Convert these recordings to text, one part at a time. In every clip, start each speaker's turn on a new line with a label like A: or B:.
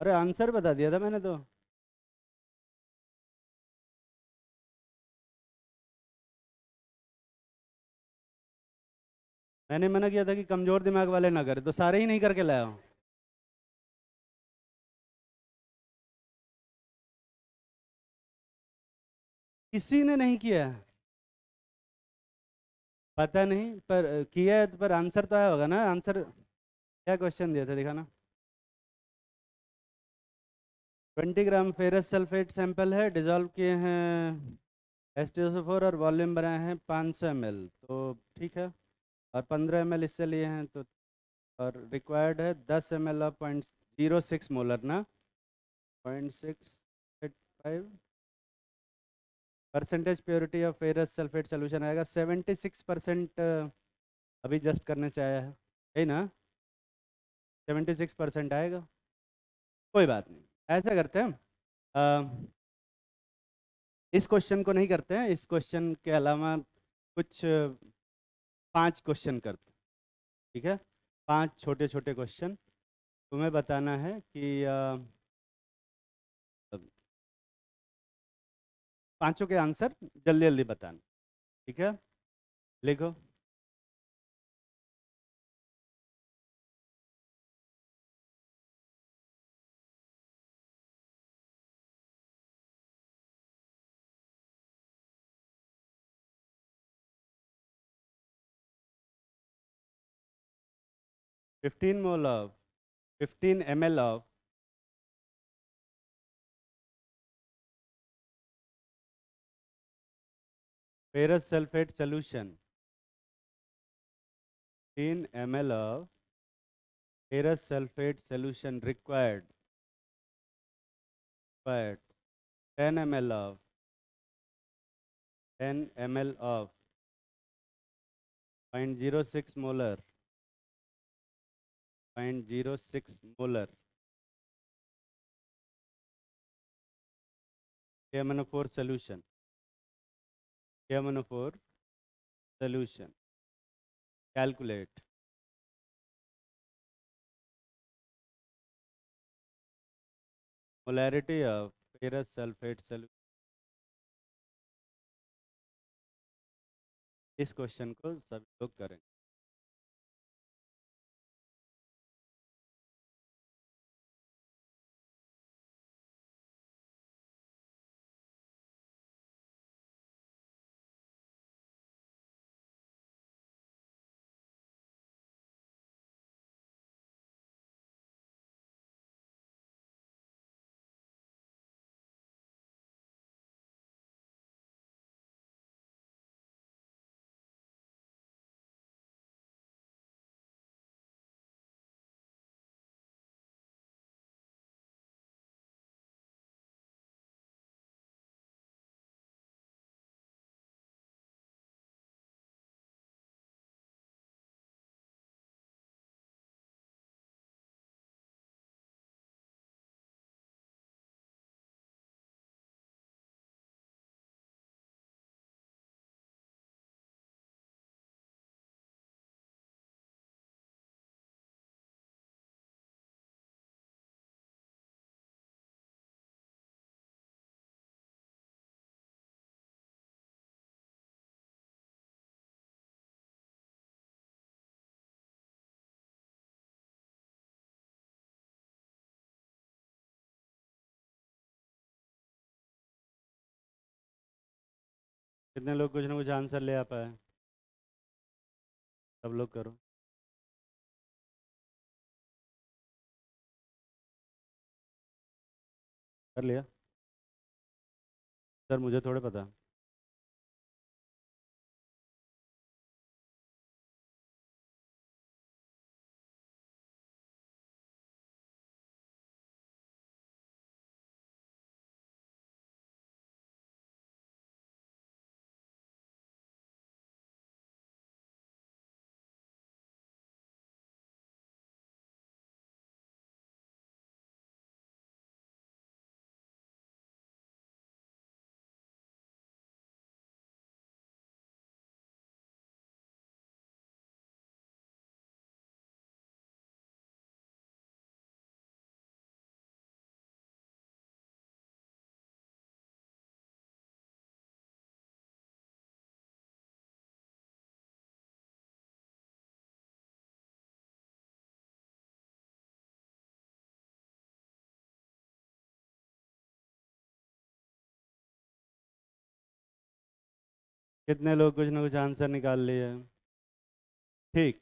A: अरे आंसर बता दिया था मैंने तो। मैंने मना किया था कि कमजोर दिमाग वाले ना करे, तो सारे ही नहीं करके लाया हूँ। किसी ने नहीं किया है। पता नहीं, पर किया है, पर आंसर तो आया होगा ना आंसर। क्या क्वेश्चन दिया था, दिखाना। 20 ग्राम फेरस सल्फेट सैंपल है, डिजॉल्व किए हैं H2SO4 और वॉल्यूम बनाए हैं 500 ml, तो ठीक है। और 15 ml इससे लिए हैं तो। और रिक्वायर्ड है 10 ml ऑफ 0.06 मोलर ना। 0.685 percentage purity of ferrous sulphate solution आएगा 76%। अभी जस्ट करने से आया है, यही ना। 76% आएगा। कोई बात नहीं, ऐसा करते हैं। अ, इस क्वेश्चन को नहीं करते हैं, इस क्वेश्चन के अलावा कुछ 5 क्वेश्चन करते हैं। ठीक है, 5 छोटे छोटे क्वेश्चन। तुम्हें बताना है कि पांचों के आंसर जल्दी जल्दी बताना। ठीक है, लिखो। 15 mole of 15 ml of ferrous sulphate solution. 15 ml of ferrous sulfate solution required 10 ml of 10 ml of 0.06 molar 0.06 molar KMnO4 solution. KMnO4 solution. Calculate molarity of ferrous sulfate solution. इस क्वेश्चन को सभी लोग करें। कितने लोग कुछ ना कुछ आंसर ले आ पाए? सब लोग करो। कर लिया? सर मुझे थोड़े पता। कितने लोग कुछ ना कुछ आंसर निकाल लिए? ठीक,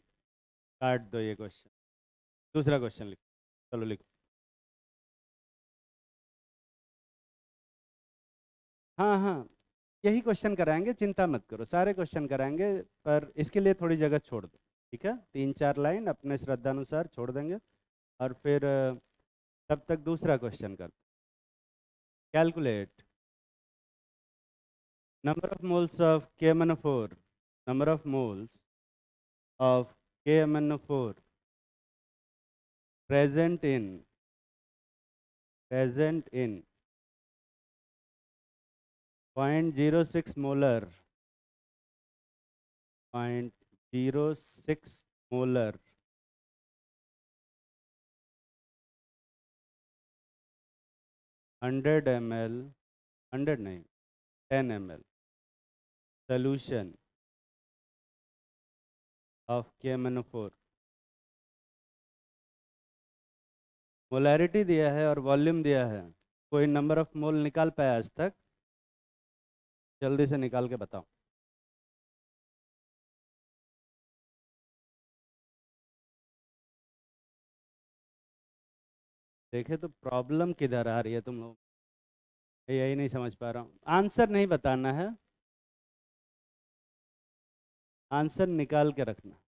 A: काट दो ये क्वेश्चन। दूसरा क्वेश्चन लिखो, चलो लिखो। हाँ हाँ, यही क्वेश्चन कराएंगे, चिंता मत करो, सारे क्वेश्चन कराएंगे, पर इसके लिए थोड़ी जगह छोड़ दो। ठीक है, 3-4 लाइन अपने श्रद्धानुसार छोड़ देंगे, और फिर तब तक दूसरा क्वेश्चन कर। Calculate number of moles of KMnO4, number of moles of KMnO4 present in 0.06 molar, 0.06 molar 100 ml, 100 नहीं, 10 ml solution of KMnO4। Molarity दिया है और वॉल्यूम दिया है, कोई नंबर ऑफ मोल निकाल पाया आज तक? जल्दी से निकाल के बताओ। देखे तो प्रॉब्लम किधर आ रही है तुम लोग, यही नहीं समझ पा रहा हूँ। आंसर नहीं बताना है, आंसर निकाल के रखना।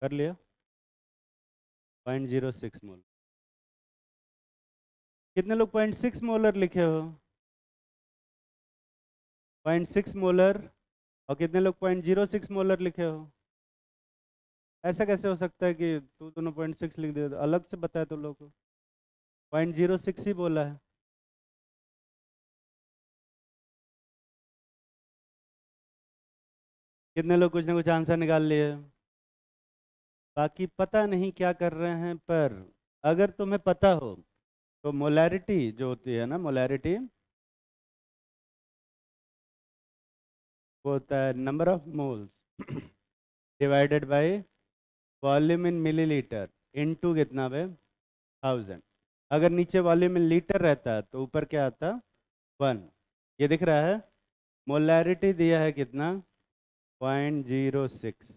A: कर लिया? 0.06 मोल। कितने लोग 0.6 मोलर लिखे हो? 0.6 मोलर। और कितने लोग 0.06 मोलर लिखे हो? ऐसा कैसे हो सकता है कि तू दोनों 0.6 लिख दे, अलग से बताया तो लोग को 0.06 ही बोला है। कितने लोग कुछ ना कुछ आंसर निकाल लिए? बाकी पता नहीं क्या कर रहे हैं, पर अगर तुम्हें पता हो तो मोलैरिटी जो होती है ना, मोलैरिटी वो होता है number of moles divided by volume in millilitre into कितना बे, 1000। अगर नीचे वॉल्यूम इन लीटर रहता तो ऊपर क्या आता, 1। ये दिख रहा है? मोलैरिटी दिया है कितना, 0.06,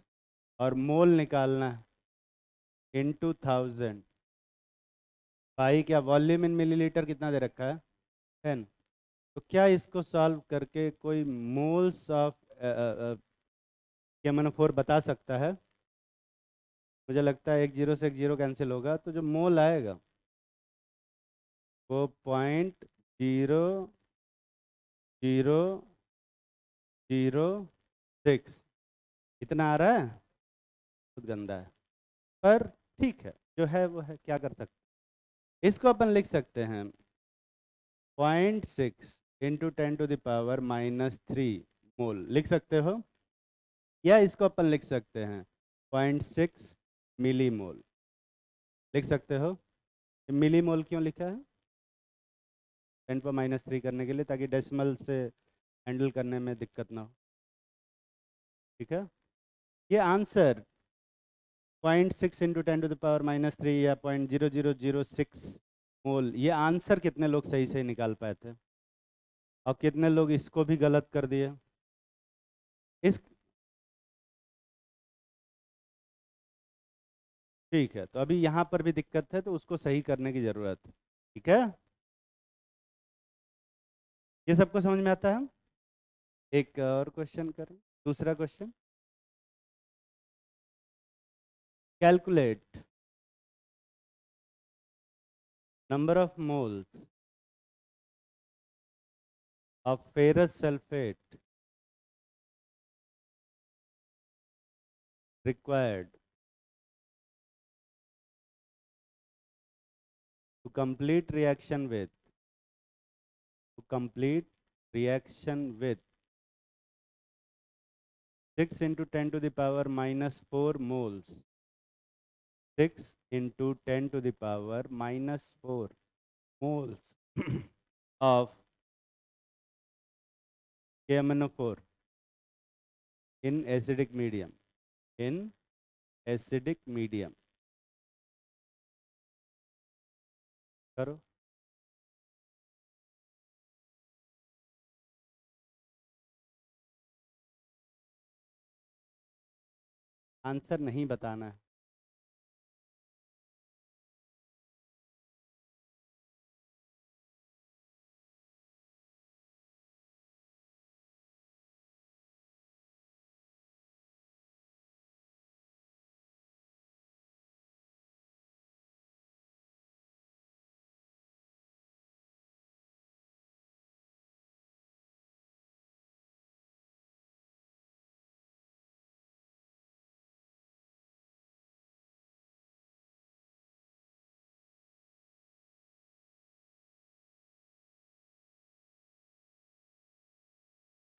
A: और मोल निकालना है इनटू 1000। भाई क्या वॉल्यूम इन मिलीलीटर कितना दे रखा है, 10। तो क्या इसको सॉल्व करके कोई मोल्स ऑफ KMnO4 बता सकता है? मुझे लगता है एक जीरो से एक जीरो कैंसिल होगा, तो जो मोल आएगा वो 0.0006 इतना आ रहा है। बहुत गंदा है, पर ठीक है, जो है वो है, क्या कर सकते हैं। इसको अपन लिख सकते हैं 0.6 इंटू 10⁻³ मोल लिख सकते हो, या इसको अपन लिख सकते हैं 0.6 मिली मोल लिख सकते हो। मिली मोल क्यों लिखा है? 10⁻³ करने के लिए, ताकि डेसिमल से हैंडल करने में दिक्कत ना हो। ठीक है, ये आंसर 0.6 इंटू 10⁻³ या 0.0006 मोल, ये आंसर कितने लोग सही से निकाल पाए थे, और कितने लोग इसको भी गलत कर दिए? इस ठीक है, तो अभी यहाँ पर भी दिक्कत है, तो उसको सही करने की ज़रूरत है। ठीक है, ये सबको समझ में आता है? एक और क्वेश्चन करें, दूसरा question. Calculate number of moles of ferrous sulphate required to complete reaction with to complete reaction with 6 into 10 to the power minus 4 moles, 6 into 10 to the power minus 4 moles of KMnO4 in acidic medium. In acidic medium. करो। Answer नहीं बताना है।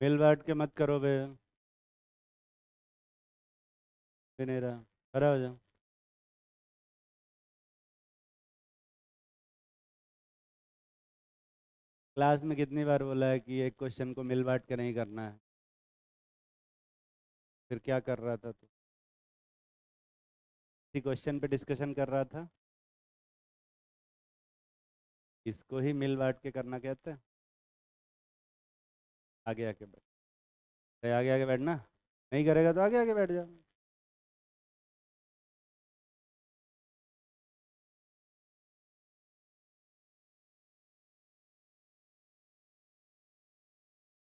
A: मिल बांट के मत करो बे। नहीं रहा, खड़ा हो जाओ। क्लास में कितनी बार बोला है कि एक क्वेश्चन को मिल बांट के नहीं करना है? फिर क्या कर रहा था तू? इसी क्वेश्चन पे डिस्कशन कर रहा था। इसको ही मिल बांट के करना कहते हैं। आगे आके बैठ। अरे आगे आगे बैठना। नहीं करेगा तो आगे आगे बैठ जाओ।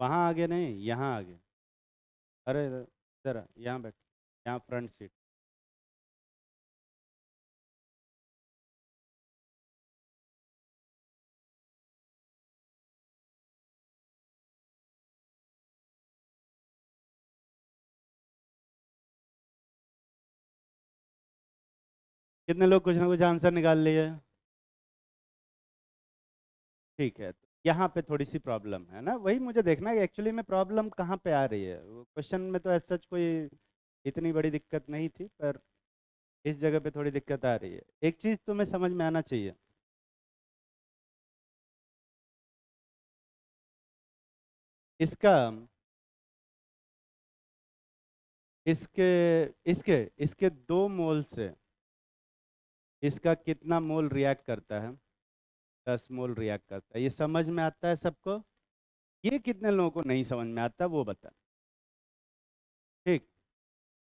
A: वहाँ आगे नहीं, यहाँ आगे। अरे जरा यहाँ बैठ। यहाँ फ्रंट सीट। कितने लोग कुछ ना कुछ आंसर निकाल लिए? ठीक है, तो यहाँ पे थोड़ी सी प्रॉब्लम है ना, वही मुझे देखना है कि एक्चुअली में प्रॉब्लम कहाँ पे आ रही है। क्वेश्चन में तो ऐसा कोई इतनी बड़ी दिक्कत नहीं थी, पर इस जगह पे थोड़ी दिक्कत आ रही है। एक चीज़ तुम्हें समझ में आना चाहिए। इसका इसके इसके इसके 2 मोल से इसका कितना मोल रिएक्ट करता है? 10 मोल रिएक्ट करता है। ये समझ में आता है सबको? ये कितने लोगों को नहीं समझ में आता वो बता। ठीक।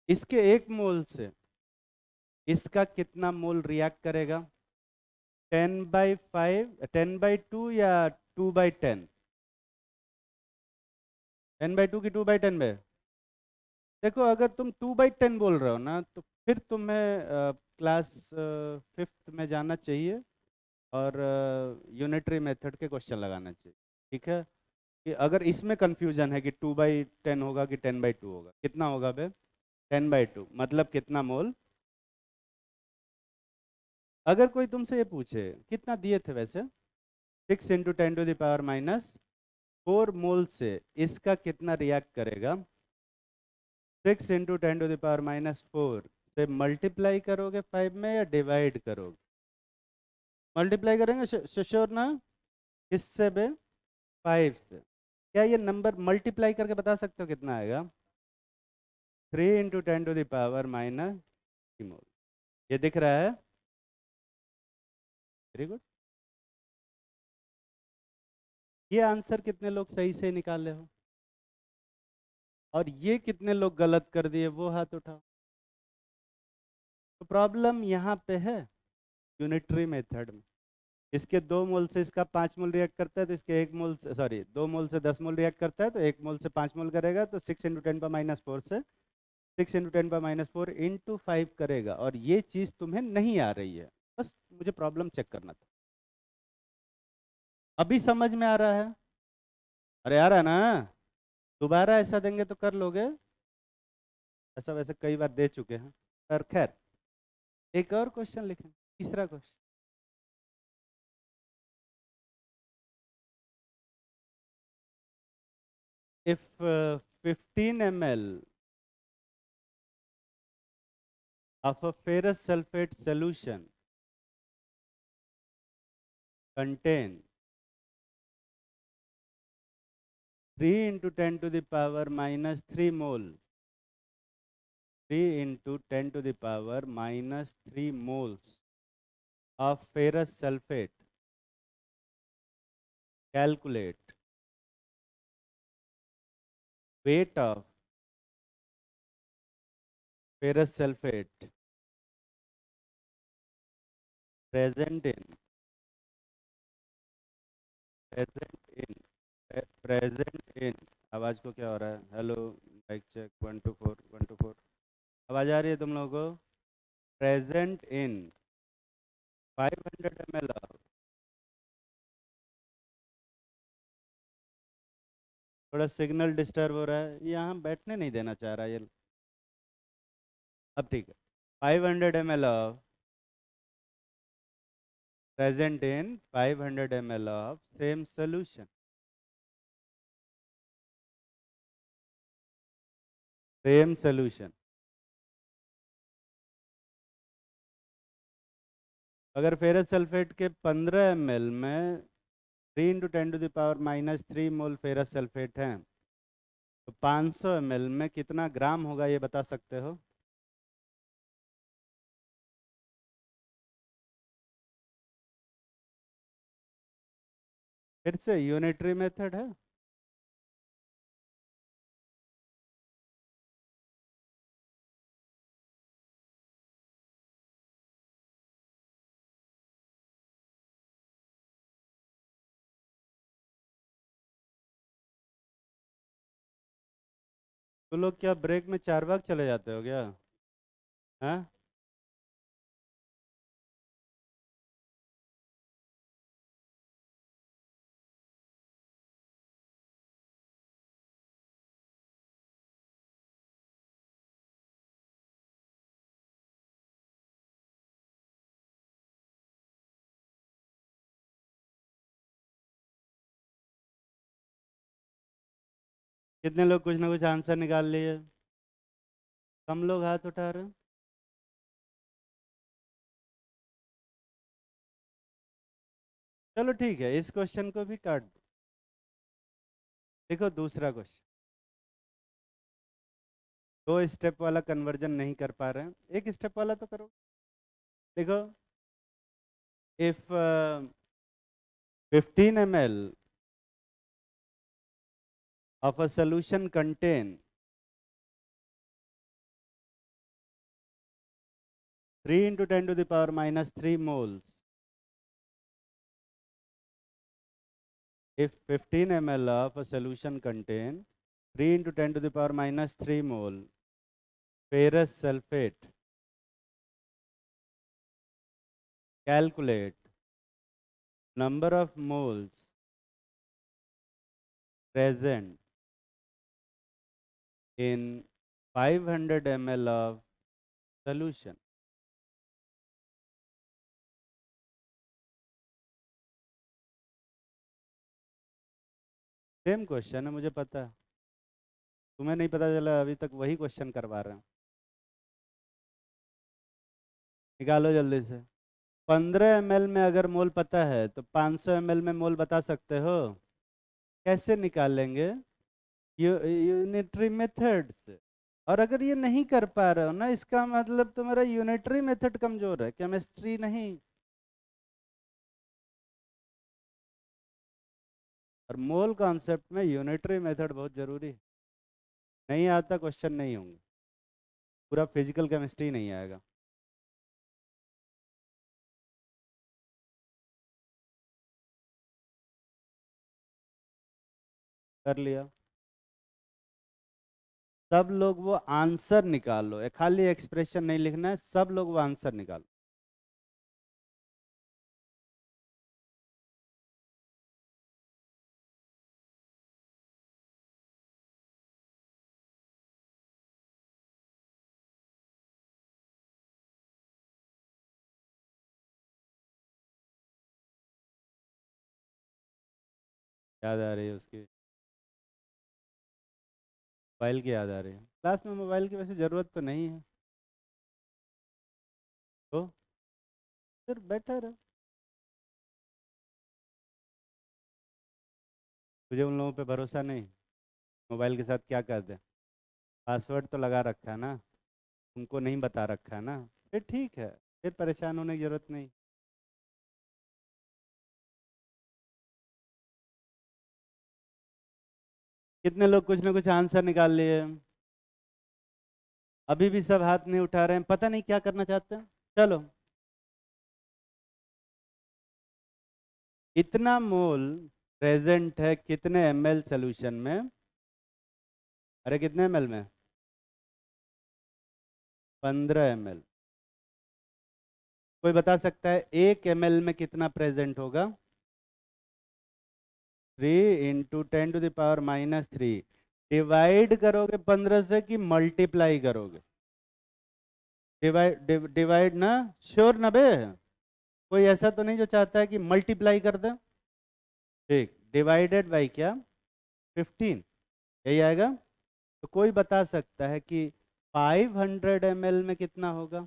A: इसके 1 मोल से इसका कितना मोल रिएक्ट करेगा? 10/5, 10/2 या 2/10? 10/2 की 2/10 में? देखो, अगर तुम 2/10 बोल रहे हो ना, तो फिर तुम्हें क्लास 5th में जाना चाहिए और यूनिटरी मेथड के क्वेश्चन लगाना चाहिए। ठीक है, कि अगर इसमें कंफ्यूजन है कि 2/10 होगा कि 10/2 होगा, कितना होगा बे? 10/2 मतलब कितना मोल? अगर कोई तुमसे ये पूछे कितना दिए थे वैसे, 6 × 10⁻⁴ मोल से इसका कितना रिएक्ट करेगा? 6 × 10⁻⁴ से मल्टीप्लाई करोगे 5 में या डिवाइड करोगे? मल्टीप्लाई करेंगे श्योर ना? किससे बे? 5 से। क्या ये नंबर मल्टीप्लाई करके बता सकते हो कितना आएगा? 3 × 10⁻³ मोल। ये दिख रहा है? Very good. ये आंसर कितने लोग सही से निकाले हो? और ये कितने लोग गलत कर दिए, वो हाथ उठाओ। तो प्रॉब्लम यहाँ पे है यूनिटरी मेथड में। इसके 2 मोल से इसका 5 मोल रिएक्ट करता है, तो इसके 1 मोल से, सॉरी, 2 मोल से 10 मोल रिएक्ट करता है, तो 1 मोल से 5 मोल करेगा, तो 6 × 10⁻⁴ से 6 × 10⁻⁴ इंटू 5 करेगा। और ये चीज़ तुम्हें नहीं आ रही है, बस मुझे प्रॉब्लम चेक करना था। अभी समझ में आ रहा है? अरे आ रहा है ना? दोबारा ऐसा देंगे तो कर लोगे? ऐसा वैसे कई बार दे चुके हैं, पर खैर एक और क्वेश्चन लिखें, तीसरा question. If 15 ml of a ferrous sulfate solution contain 3 into 10 to the power minus 3 mole. 3 into 10 to the power minus 3 moles of ferrous sulfate. Calculate weight of ferrous sulfate present in present in आवाज को क्या हो रहा है? Hello, mic check 1 2 4 1 2 4 आवाज आ रही है तुम लोगों को? प्रेजेंट इन 500 ml of, थोड़ा सिग्नल डिस्टर्ब हो रहा है, यहाँ बैठने नहीं देना चाह रहा ये। अब ठीक है। 500 ml of present in 500 ml of same solution. Same solution. अगर फेरस सल्फेट के 15 ml में 3 into 10 to the power minus 3 mole ferrous sulphate हैं, तो 500 ml में कितना ग्राम होगा ये बता सकते हो? फिर से यूनिटरी मेथड है। तो लोग क्या ब्रेक में 4 भाग चले जाते हो क्या? हाँ, कितने लोग कुछ ना कुछ आंसर निकाल लिए? कम लोग हाथ उठा रहे हैं। चलो ठीक है, इस क्वेश्चन को भी काट दो। देखो दूसरा क्वेश्चन, 2 स्टेप वाला कन्वर्जन नहीं कर पा रहे हैं, एक स्टेप वाला तो करो। देखो, if 15 ml of a solution contain 3 into 10 to the power minus 3 moles. If 15 ml of a solution contain 3 into 10 to the power minus 3 mole ferrous sulfate, calculate number of moles present in 500 ml of solution. Same question है, मुझे पता है। तुम्हें नहीं पता चला अभी तक, वही क्वेश्चन करवा रहे हैं। निकालो जल्दी से। 15 ml में अगर मोल पता है तो 500 ml में मोल बता सकते हो? कैसे निकालेंगे? यूनिटरी मेथड से। और अगर ये नहीं कर पा रहे हो ना, इसका मतलब तुम्हारा यूनिटरी मेथड कमजोर है, केमिस्ट्री नहीं। और मोल कॉन्सेप्ट में यूनिटरी मेथड बहुत जरूरी है। नहीं आता क्वेश्चन नहीं होंगे, पूरा फिजिकल केमिस्ट्री नहीं आएगा। कर लिया? सब लोग वो आंसर निकालो, खाली एक्सप्रेशन नहीं लिखना है, सब लोग वो आंसर निकालो। याद आ रही है उसकी? मोबाइल की याद आ रही है? क्लास में मोबाइल की वैसे ज़रूरत तो नहीं है, तो फिर बेटर है। तुझे उन लोगों पे भरोसा नहीं? मोबाइल के साथ क्या कर दें? पासवर्ड तो लगा रखा है ना, उनको नहीं बता रखा है ना, फिर ठीक है, फिर परेशान होने की ज़रूरत नहीं। कितने लोग कुछ ना कुछ आंसर निकाल लिए? अभी भी सब हाथ नहीं उठा रहे हैं, पता नहीं क्या करना चाहते हैं। चलो, इतना मोल प्रेजेंट है कितने ml सोल्यूशन में? अरे कितने ml में? 15 ml। कोई बता सकता है 1 ml में कितना प्रेजेंट होगा? 3 × 10⁻³ डिवाइड करोगे 15 से कि मल्टीप्लाई करोगे? डिवाइड ना, श्योर ना बे? कोई ऐसा तो नहीं जो चाहता है कि मल्टीप्लाई कर दे? ठीक, डिवाइडेड बाई क्या? 15, यही आएगा। तो कोई बता सकता है कि 500 ml में कितना होगा?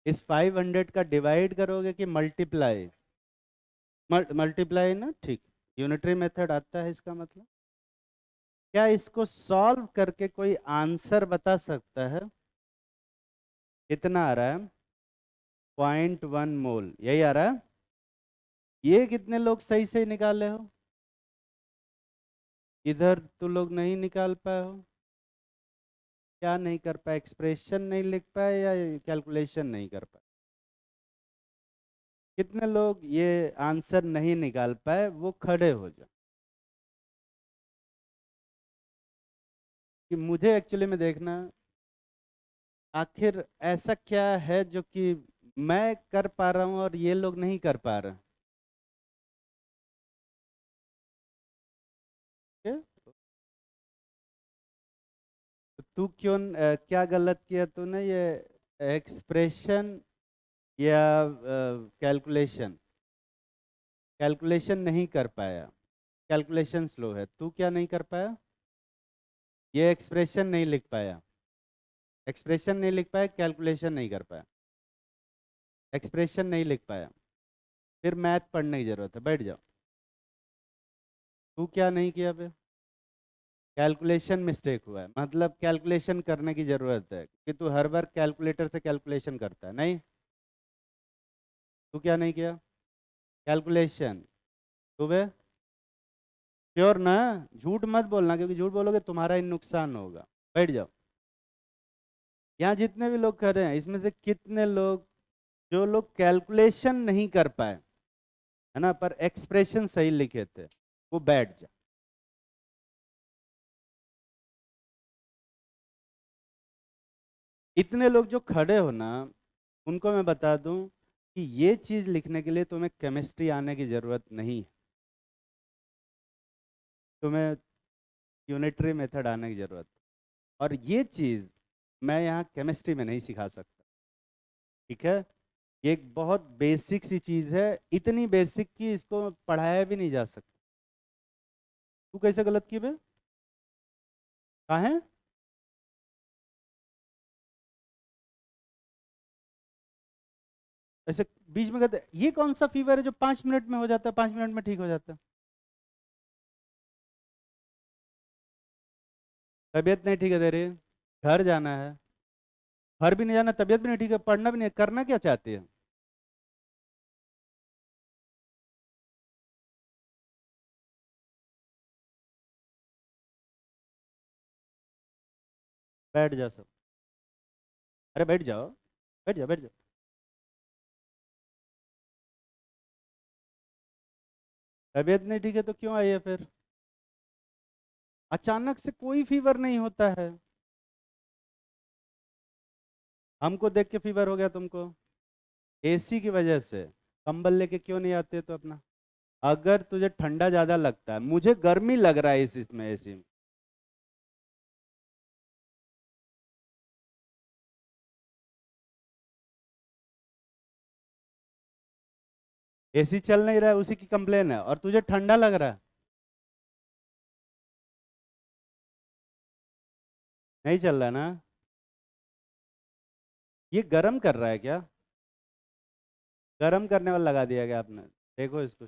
A: इस 500 का डिवाइड करोगे कि मल्टीप्लाई? मल्टीप्लाई ना, ठीक। यूनिटरी मेथड आता है इसका मतलब। क्या इसको सॉल्व करके कोई आंसर बता सकता है? कितना आ रहा है? 0.1 मोल, यही आ रहा है। ये कितने लोग सही से निकाले हो? इधर तो लोग नहीं निकाल पाए हो। क्या नहीं कर पाए? एक्सप्रेशन नहीं लिख पाए या कैलकुलेशन नहीं कर पाए? कितने लोग ये आंसर नहीं निकाल पाए, वो खड़े हो जाए। कि मुझे एक्चुअली में देखना, आखिर ऐसा क्या है जो कि मैं कर पा रहा हूं और ये लोग नहीं कर पा रहे हैं। तो तू क्यों क्या गलत किया तूने? ये एक्सप्रेशन या कैलकुलेशन? कैलकुलेशन नहीं कर पाया, कैलकुलेशन स्लो है। तू क्या नहीं कर पाया? ये एक्सप्रेशन नहीं लिख पाया। एक्सप्रेशन नहीं लिख पाया, कैलकुलेशन नहीं कर पाया। एक्सप्रेशन नहीं लिख पाया, फिर मैथ पढ़ने की जरूरत है, बैठ जाओ। तू क्या नहीं किया बे? कैलकुलेशन मिस्टेक हुआ है, मतलब कैलकुलेशन करने की जरूरत है कि तू हर बार कैलकुलेटर से कैलकुलेशन करता है, नहीं। तू क्या नहीं किया? कैलकुलेशन। तू बे श्योर ना? झूठ मत बोलना, क्योंकि झूठ बोलोगे तुम्हारा ही नुकसान होगा। बैठ जाओ। यहाँ जितने भी लोग खड़े हैं, इसमें से कितने लोग, जो लोग कैलकुलेशन नहीं कर पाए है ना, पर एक्सप्रेशन सही लिखे थे, वो बैठ जाए। इतने लोग जो खड़े हो ना, उनको मैं बता दूं कि ये चीज लिखने के लिए तुम्हें केमिस्ट्री आने की जरूरत नहीं है, तुम्हें यूनिटरी मेथड आने की जरूरत है। और ये चीज मैं यहाँ केमिस्ट्री में नहीं सिखा सकता, ठीक है? ये एक बहुत बेसिक सी चीज है, इतनी बेसिक कि इसको पढ़ाया भी नहीं जा सकता। तू कैसे गलत की बे? कहाँ है? ऐसे बीच में कहते ये कौन सा फीवर है जो 5 मिनट में हो जाता है, 5 मिनट में ठीक हो जाता है? तबीयत नहीं ठीक है तेरी, घर जाना है। घर भी नहीं जाना, तबीयत भी नहीं ठीक है, पढ़ना भी नहीं है, करना क्या चाहती है? बैठ जाओ सब। अरे बैठ जाओ, बैठ जाओ, बैठ जाओ। तबीयत नहीं ठीक है तो क्यों आई है फिर? अचानक से कोई फीवर नहीं होता है। हमको देख के फीवर हो गया तुमको? एसी की वजह से। कंबल लेके क्यों नहीं आते तो अपना? अगर तुझे ठंडा ज्यादा लगता है, मुझे गर्मी लग रहा है इस इसमें एसी में। एसी चल नहीं रहा है, उसी की कंप्लेन है, और तुझे ठंडा लग रहा है। नहीं चल रहा ना? ये गर्म कर रहा है क्या? गर्म करने वाला लगा दिया गया आपने? देखो इसको।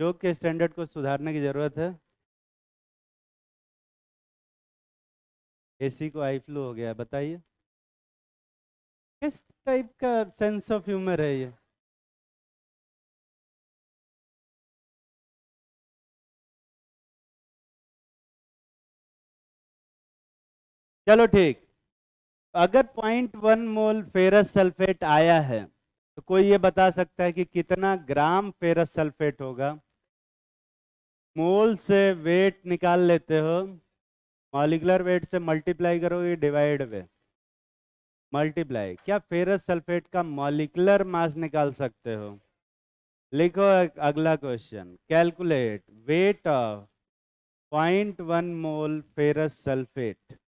A: जोक के स्टैंडर्ड को सुधारने की ज़रूरत है। एसी को आई फ्लू हो गया, बताइए किस टाइप का सेंस ऑफ ह्यूमर है ये। चलो ठीक, अगर 0.1 मोल फेरस सल्फेट आया है तो कोई ये बता सकता है कि कितना ग्राम फेरस सल्फेट होगा? मोल से वेट निकाल लेते हो, मॉलिक्यूलर वेट से मल्टीप्लाई करोगे डिवाइड में मल्टीप्लाई, क्या फेरस सल्फेट का मॉलिक्यूलर मास निकाल सकते हो? लिखो अगला question, calculate weight of 0.1 mole ferrous sulphate.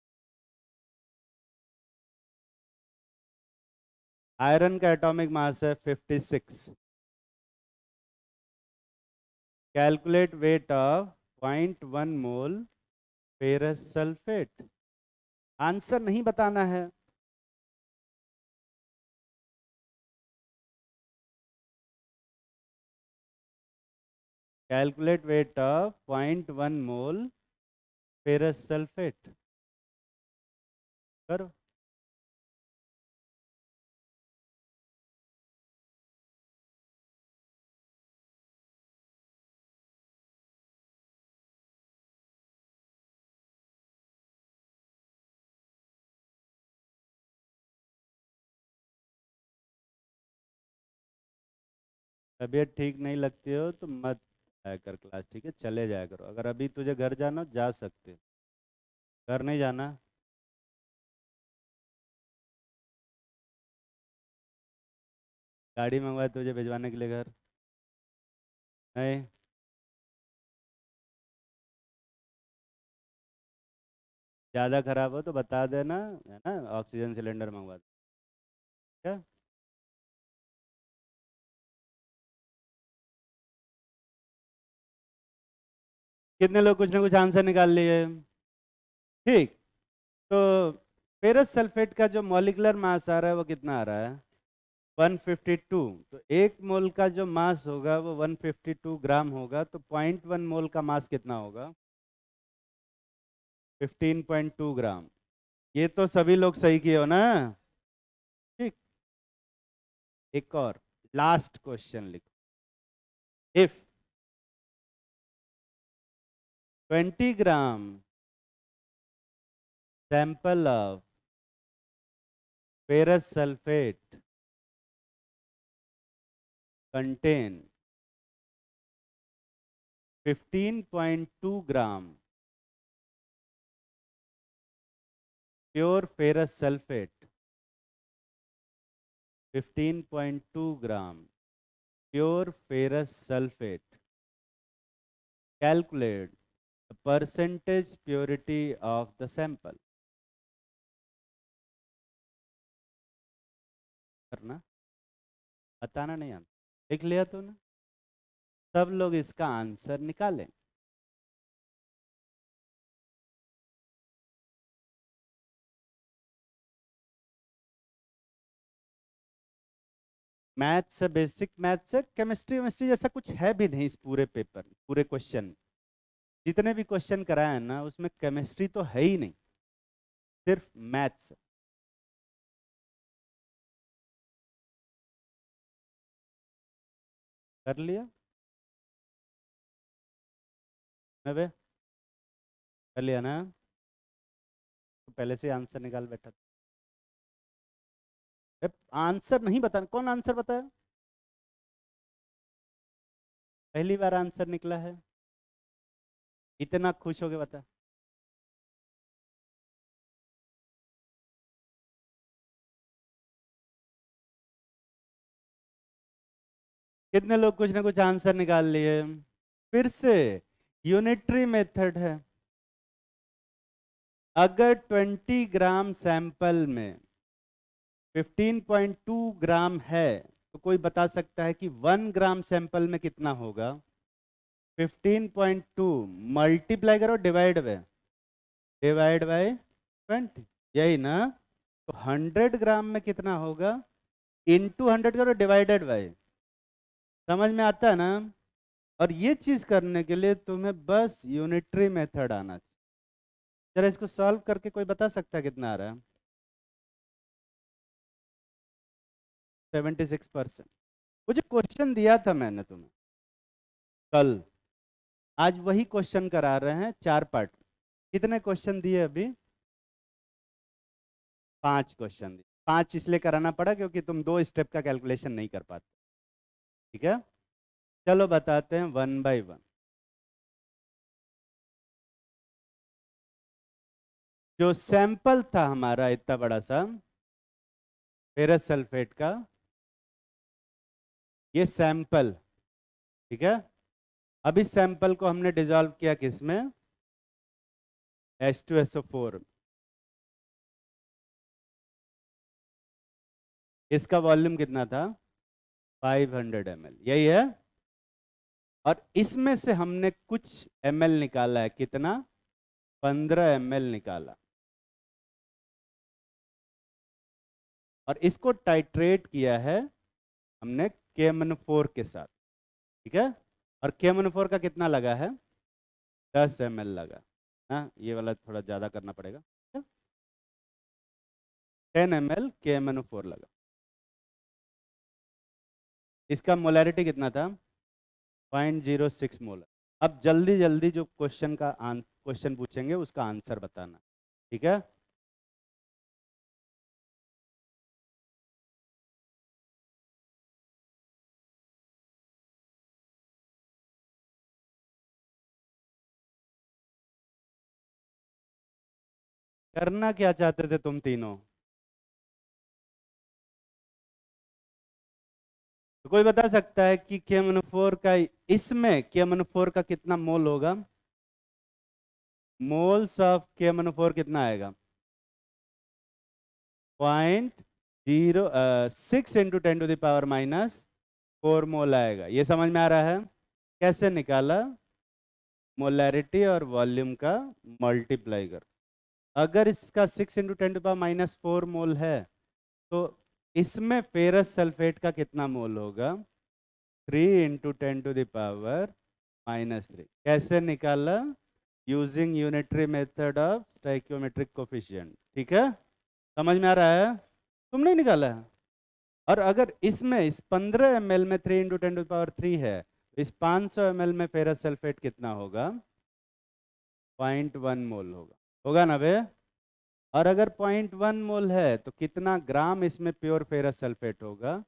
A: Iron का एटॉमिक मास है 56। Calculate weight of 0.1 mole ferrous sulphate. Answer नहीं बताना है। Calculate weight of 0.1 mole ferrous sulphate करो। तबीयत ठीक नहीं लगती हो तो मत आया कर क्लास, ठीक है, चले जाया करो। अगर अभी तुझे घर जाना हो, जा सकते हो। घर नहीं जाना? गाड़ी मंगवाए तुझे भिजवाने के लिए घर? नहीं? ज़्यादा खराब हो तो बता देना, है ना, ऑक्सीजन सिलेंडर मंगवा दो। क्या? कितने लोग कुछ ना कुछ आंसर निकाल लिए? ठीक, तो फेरस सल्फेट का जो मॉलिक्यूलर मास आ रहा है वो कितना आ रहा है? 152। तो एक मोल का जो मास होगा वो 152 ग्राम होगा, तो 0.1 मोल का मास कितना होगा? 15.2 ग्राम। ये तो सभी लोग सही किए हो ना? ठीक, एक और लास्ट क्वेश्चन लिखो। If 20 gram sample of ferrous sulfate contain 15.2 gram pure ferrous sulfate, 15.2 gram pure ferrous sulfate, calculate the percentage purity of the sample। करना, बताना नहीं आता, लिख लिया तूने? सब लोग इसका आंसर निकालें। मैथ्स से, बेसिक मैथ्स से, केमिस्ट्री वेमिस्ट्री जैसा कुछ है भी नहीं इस पूरे पेपर, पूरे क्वेश्चन। जितने भी क्वेश्चन कराए हैं ना, उसमें केमिस्ट्री तो है ही नहीं, सिर्फ मैथ्स। कर लिया? नवे कर लिया ना? तो पहले से आंसर निकाल बैठा था। आंसर नहीं बता, कौन आंसर बताया? पहली बार आंसर निकला है, इतना खुश हो गए, बता। कितने लोग कुछ ना कुछ आंसर निकाल लिए? फिर से यूनिटरी मेथड है। अगर 20 ग्राम सैंपल में 15.2 ग्राम है तो कोई बता सकता है कि 1 ग्राम सैंपल में कितना होगा? 15.2 मल्टीप्लाई करो डिवाइड बाय 20, यही ना? तो 100 ग्राम में कितना होगा? इनटू 100 करो डिवाइडेड बाय, समझ में आता है ना? और ये चीज करने के लिए तुम्हें बस यूनिटरी मेथड आना चाहिए। जरा इसको सॉल्व करके कोई बता सकता है कितना आ रहा है? 76%। वो जो क्वेश्चन दिया था मैंने तुम्हें कल, आज वही क्वेश्चन करा रहे हैं 4 पार्ट। कितने क्वेश्चन दिए अभी? 5 क्वेश्चन दिए। 5 इसलिए कराना पड़ा क्योंकि तुम 2 स्टेप का कैलकुलेशन नहीं कर पाते। ठीक है, चलो बताते हैं वन बाय वन। जो सैंपल था हमारा इतना बड़ा सा फेरस सल्फेट का, ये सैंपल, ठीक है। अब इस सैंपल को हमने डिसॉल्व किया किस में? H2SO4। इसका वॉल्यूम कितना था? 500 ml, यही है। और इसमें से हमने कुछ ml निकाला है, कितना? 15 ml निकाला। और इसको टाइट्रेट किया है हमने KMnO4 के साथ, ठीक है। और KMnO4 का कितना लगा है? 10 ml लगा। हाँ, ये वाला थोड़ा ज़्यादा करना पड़ेगा। 10 ml KMnO4 लगा। इसका मोलैरिटी कितना था? 0.06 मोलर। अब जल्दी जल्दी जो क्वेश्चन पूछेंगे उसका आंसर बताना, ठीक है। करना क्या चाहते थे तुम तीनों? तो कोई बता सकता है कि KMnO4 का, इसमें KMnO4 का कितना मोल होगा? मोल्स ऑफ KMnO4 कितना आएगा? 0.06 इंटू 10⁻⁻⁴ मोल आएगा। ये समझ में आ रहा है? कैसे निकाला? मोलैरिटी और वॉल्यूम का मल्टीप्लाई कर। अगर इसका 6 इंटू 10⁻⁻⁴ मोल है तो इसमें फेरस सल्फेट का कितना मोल होगा? 3 इंटू 10⁻⁻3। कैसे निकाला? Using unitary method of stoichiometric coefficient, ठीक है। समझ में आ रहा है? तुम नहीं निकाला है? और अगर इसमें इस 15 ml में 3 इंटू 10⁻3 है, इस 500 ml में फेरस सल्फेट कितना होगा? 0.1 मोल होगा। होगा ना बे? और अगर 0.1 मोल है तो कितना ग्राम इसमें प्योर फेरस सल्फेट होगा?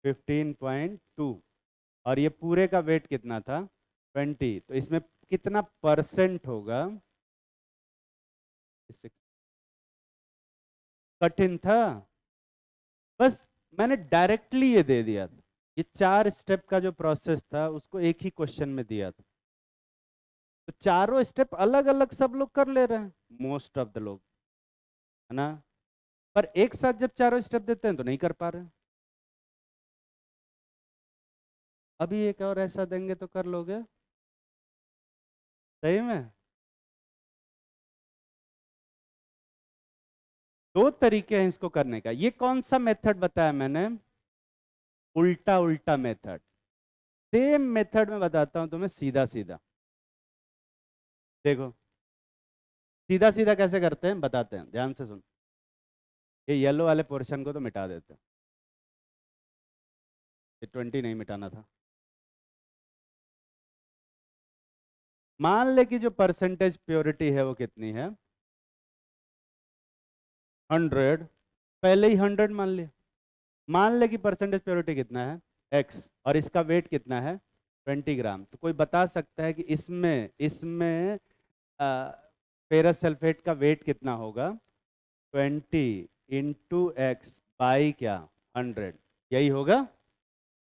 A: 15.2। और ये पूरे का वेट कितना था? 20। तो इसमें कितना परसेंट होगा? इससे कठिन था? बस मैंने डायरेक्टली ये दे दिया था। ये 4 स्टेप का जो प्रोसेस था उसको एक ही क्वेश्चन में दिया था। तो चारों स्टेप अलग अलग सब लोग कर ले रहे हैं, मोस्ट ऑफ द लोग, है ना। पर एक साथ जब चारों स्टेप देते हैं तो नहीं कर पा रहे हैं। अभी एक और ऐसा देंगे तो कर लोगे? सही में? 2 तरीके हैं इसको करने का। ये कौन सा मेथड बताया मैंने? उल्टा उल्टा मेथड। सेम मेथड में बताता हूं तुम्हें सीधा सीधा। देखो सीधा सीधा कैसे करते हैं बताते हैं, ध्यान से सुन। ये येलो वाले पोर्शन को तो मिटा देते हैं, ये 20 नहीं मिटाना था। मान ले कि जो परसेंटेज प्योरिटी है वो कितनी है? 100। पहले ही 100 मान लिया। मान ले कि परसेंटेज प्योरिटी कितना है? x, और इसका वेट कितना है? 20 ग्राम। तो कोई बता सकता है कि इसमें इसमें फेरस सल्फेट का वेट कितना होगा? 20 इंटू एक्स बाई क्या? 100। यही होगा?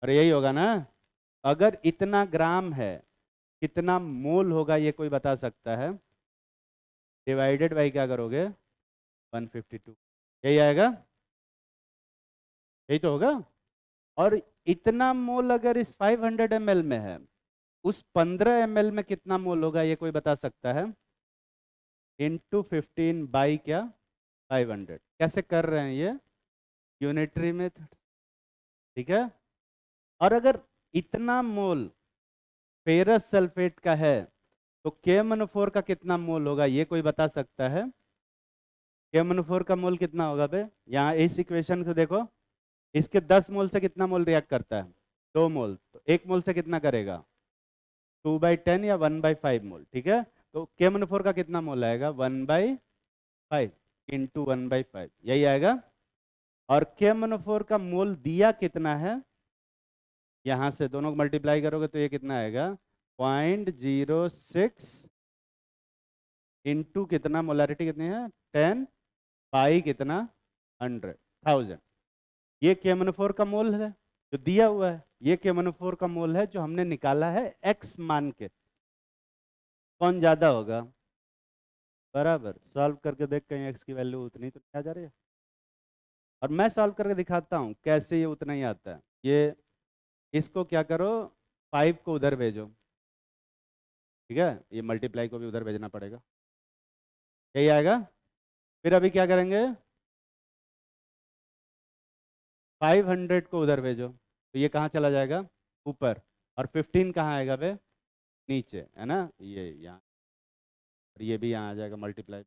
A: और यही होगा ना। अगर इतना ग्राम है, कितना मोल होगा ये कोई बता सकता है? डिवाइडेड बाई क्या करोगे? 152। यही आएगा? यही तो होगा। और इतना मोल अगर इस 500 ml में है, उस 15 ml में कितना मोल होगा ये कोई बता सकता है? इंटू 15 बाई क्या? 500। कैसे कर रहे हैं ये? यूनिटरी मेथड, ठीक है। और अगर इतना मोल फेरस सल्फेट का है तो KMnO4 का कितना मोल होगा, ये कोई बता सकता है? KMnO4 का मोल कितना होगा बे? यहाँ इस इक्वेशन को देखो, इसके 10 मोल से कितना मोल रिएक्ट करता है? 2 मोल। तो 1 मोल से कितना करेगा? 2/10 या 1/5 मोल, ठीक है। तो KMnO4 का कितना मोल आएगा? 1/5 इंटू 1/5, यही आएगा। और KMnO4 का मोल दिया कितना है, यहाँ से दोनों को मल्टीप्लाई करोगे तो ये कितना आएगा? 0.06 इंटू कितना, मोलारिटी कितनी है? 10 पाई कितना? 100,000। ये KMnO4 का मोल है जो दिया हुआ है, ये KMnO4 का मोल है जो हमने निकाला है x मान के। कौन ज्यादा होगा? बराबर। सॉल्व करके देख कहीं x की वैल्यू उतनी तो नहीं आ जा रही है। और मैं सॉल्व करके दिखाता हूँ कैसे ये उतना ही आता है। ये इसको क्या करो, 5 को उधर भेजो, ठीक है। ये मल्टीप्लाई को भी उधर भेजना पड़ेगा, यही आएगा। फिर अभी क्या करेंगे, 500 को उधर भेजो तो ये कहाँ चला जाएगा? ऊपर। और 15 कहाँ आएगा बे? नीचे, है ना, ये यहाँ। और ये भी यहाँ आ जाएगा मल्टीप्लाई।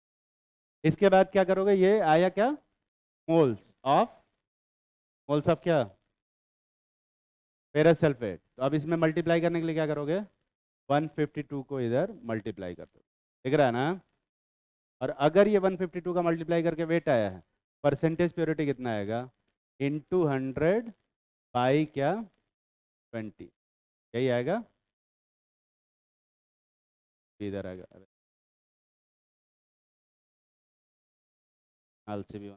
A: इसके बाद क्या करोगे, ये आया क्या? मोल्स ऑफ, मोल्स ऑफ क्या? Ferrous sulphate. तो अब इसमें मल्टीप्लाई करने के लिए क्या करोगे? 152 को इधर मल्टीप्लाई कर दो, दिख रहा है ना। और अगर ये 152 का मल्टीप्लाई करके वेट आया है, परसेंटेज प्योरिटी कितना आएगा? इंटू 100 बाई क्या? 20, यही आएगा। इधर आएगा भी,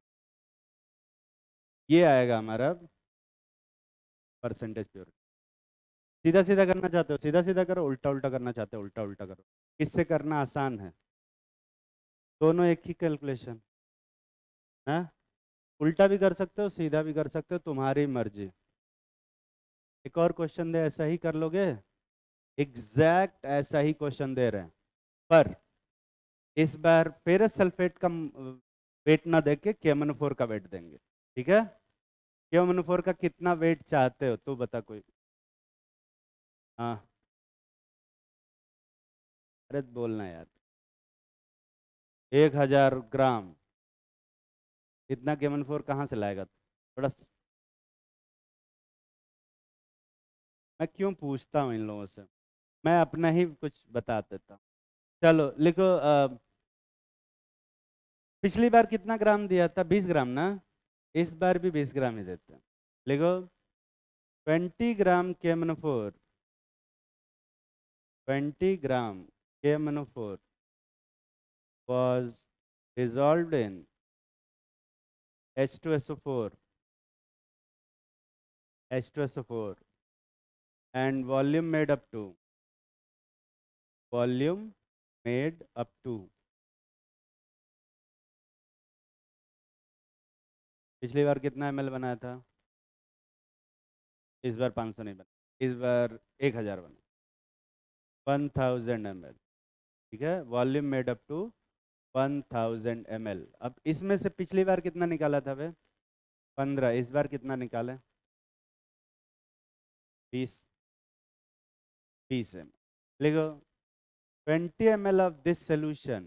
A: ये आएगा हमारा परसेंटेज प्योरिटी। सीधा सीधा करना चाहते हो सीधा सीधा करो, उल्टा उल्टा करना चाहते हो उल्टा उल्टा करो। किससे करना आसान है? दोनों एक ही कैलकुलेशन है। उल्टा भी कर सकते हो, सीधा भी कर सकते हो, तुम्हारी मर्जी। एक और क्वेश्चन दे, ऐसा ही कर लोगे? एग्जैक्ट ऐसा ही क्वेश्चन दे रहे हैं, पर इस बार फेरस सल्फेट का वेट ना देके KMnO4 का वेट देंगे, ठीक है। KMnO4 का कितना वेट चाहते हो तू बता कोई। हाँ, अरे बोलना यार। 1000 ग्राम। इतना KMnO4 कहाँ से लाएगा थोड़ा? मैं क्यों पूछता हूँ इन लोगों से, मैं अपना ही कुछ बता देता हूँ। चलो लिखो, पिछली बार कितना ग्राम दिया था? 20 ग्राम ना। इस बार भी 20 ग्राम ही देते हैं। लिखो 20 ग्राम KMnO4, 20 gram KMnO4 was dissolved in H2SO4, H2SO4 and volume made up to, volume made up to, पिछली बार कितना ml बनाया था? इस बार 500 नहीं बना, इस बार 1000 बना, 1000 ml, ठीक है। Volume made up to 1000 ml। अब इसमें से पिछली बार कितना निकाला था बे? 15। इस बार कितना निकाले? 20, 20 ml। लिखो 20 ml of this solution,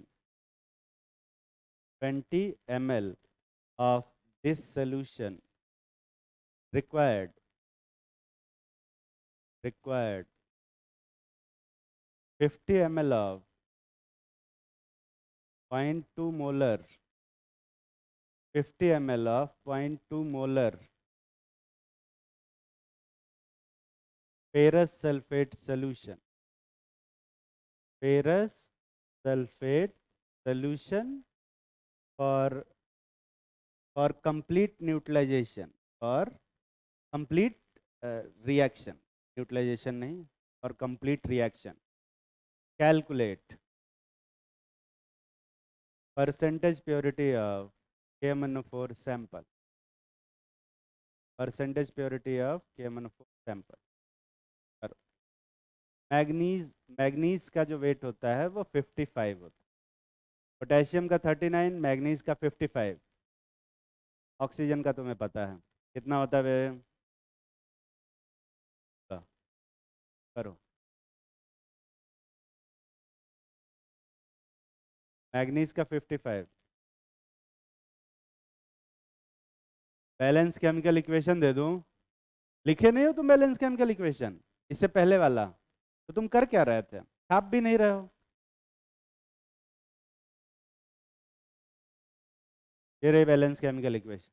A: 20 ml of this solution required 50 ml of 0.2 molar, 50 ml of 0.2 molar ferrous sulfate solution, ferrous sulfate solution for complete neutralization, for complete reaction, neutralization नहीं, और complete reaction. Calculate percentage purity of KMnO4 sample, percentage purity of KMnO4 sample। Manganese, manganese का जो wait होता है वो 55 होता है, potassium का 39, मैग्नीज का 55, ऑक्सीजन का तुम्हें पता है कितना होता है? करो। मैग्नीज का 55। बैलेंस केमिकल इक्वेशन दे दूं? लिखे नहीं हो तुम बैलेंस केमिकल इक्वेशन? इससे पहले वाला तो तुम कर क्या रहे थे? छाप भी नहीं रहे हो। ये रही बैलेंस केमिकल इक्वेशन।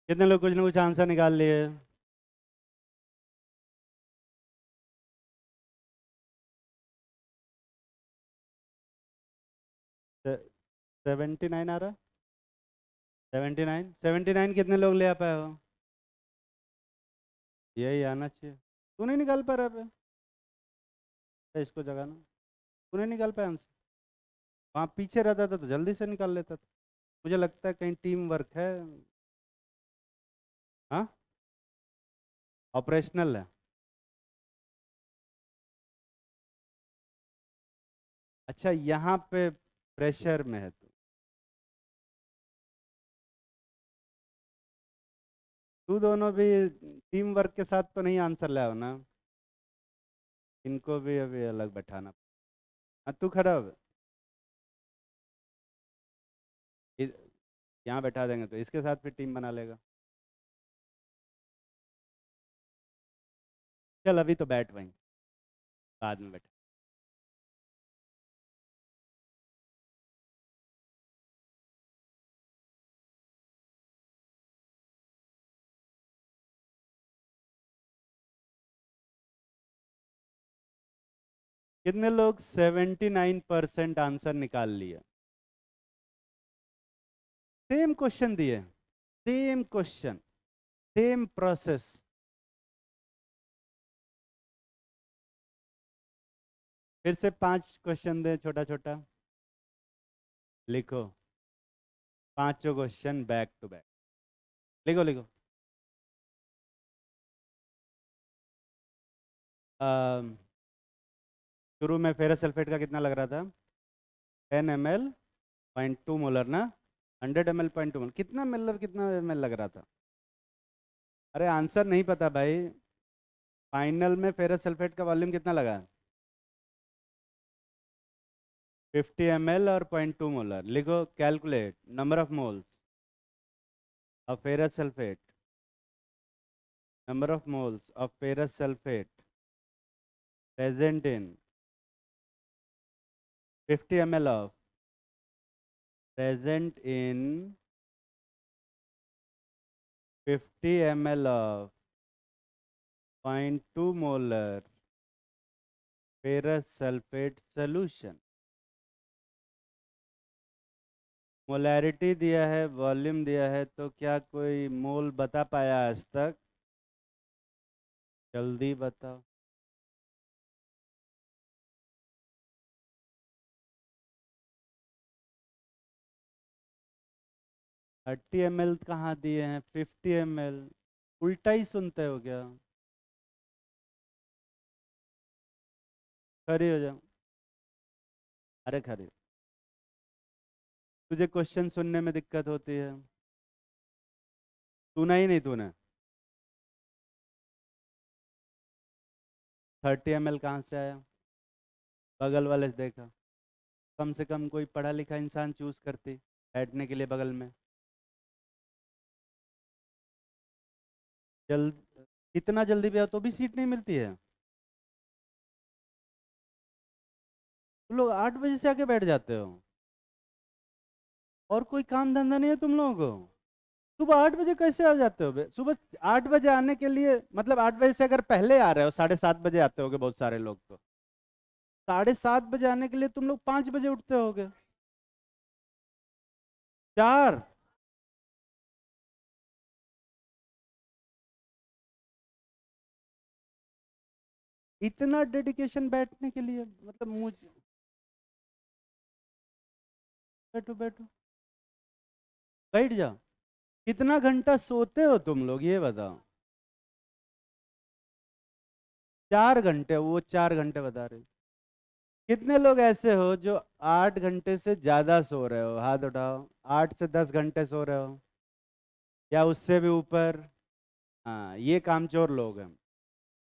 A: कितने लोग कुछ ना कुछ आंसर निकाल लिए? 79 आ रहा? 79, 79 कितने लोग ले आ पाए हो? यही आना चाहिए। तू नहीं निकाल पा रहा पे? इसको जगाना। तू नहीं निकाल पाया आंसर? वहाँ पीछे रहता था तो जल्दी से निकाल लेता था। मुझे लगता है कहीं टीम वर्क है। हाँ, ऑपरेशनल है। अच्छा, यहाँ पे प्रेशर में है तू। तू दोनों भी टीम वर्क के साथ तो नहीं आंसर ले आओ ना। इनको भी अभी अलग बैठाना। हाँ, तू खड़ा हो। इ- यहाँ बैठा देंगे तो इसके साथ भी टीम बना लेगा। चल अभी तो बैठ वहीं, बाद में बैठ। कितने लोग 79% आंसर निकाल लिया? सेम क्वेश्चन दिए, सेम क्वेश्चन, सेम प्रोसेस। फिर से 5 क्वेश्चन दे, छोटा छोटा लिखो, पांचों क्वेश्चन बैक टू बैक, लिखो लिखो। शुरू में फेरस सल्फेट का कितना लग रहा था? 10 ml 0.2 मोलर ना, 100 ml 0.2 मोलर, कितना मिलर कितना ml लग रहा था? अरे आंसर नहीं पता भाई, फाइनल में फेरस सल्फेट का वॉल्यूम कितना लगा? 50 ml और 0.2 मोलर। लिखो, calculate number of moles of ferrous sulphate, number of moles of ferrous sulfate present in 50 ml of present in 50 ml of 0.2 molar ferrous sulfate solution। Molarity दिया है, volume दिया है, तो क्या कोई मोल बता पाया आज तक? जल्दी बताओ। $30 ml कहाँ दिए हैं? 50 ml। उल्टा ही सुनते हो क्या? खड़ी हो जाओ, अरे खड़ी। तुझे क्वेश्चन सुनने में दिक्कत होती है? सुना ही नहीं तूने? 30 ml कहाँ से आया? बगल वाले से देखा, कम से कम कोई पढ़ा लिखा इंसान चूज करती बैठने के लिए बगल में। जल्द, इतना जल्दी भी आओ तो भी सीट नहीं मिलती है? तुम लोग 8 बजे से आके बैठ जाते हो, और कोई काम धंधा नहीं है तुम लोगों को? सुबह 8 बजे कैसे आ जाते हो बे? सुबह 8 बजे आने के लिए मतलब 8 बजे से अगर पहले आ रहे हो, 7:30 बजे आते होगे बहुत सारे लोग, तो 7:30 बजे आने के लिए तुम लोग 5 बजे उठते होगे। 4? इतना डेडिकेशन बैठने के लिए, मतलब मुझे। बैठो बैठो, बैठ जाओ। कितना घंटा सोते हो तुम लोग ये बताओ? 4 घंटे, वो 4 घंटे बता रहे। कितने लोग ऐसे हो जो 8 घंटे से ज्यादा सो रहे हो? हाथ उठाओ। 8 से 10 घंटे सो रहे हो या उससे भी ऊपर? हाँ, ये कामचोर लोग हैं।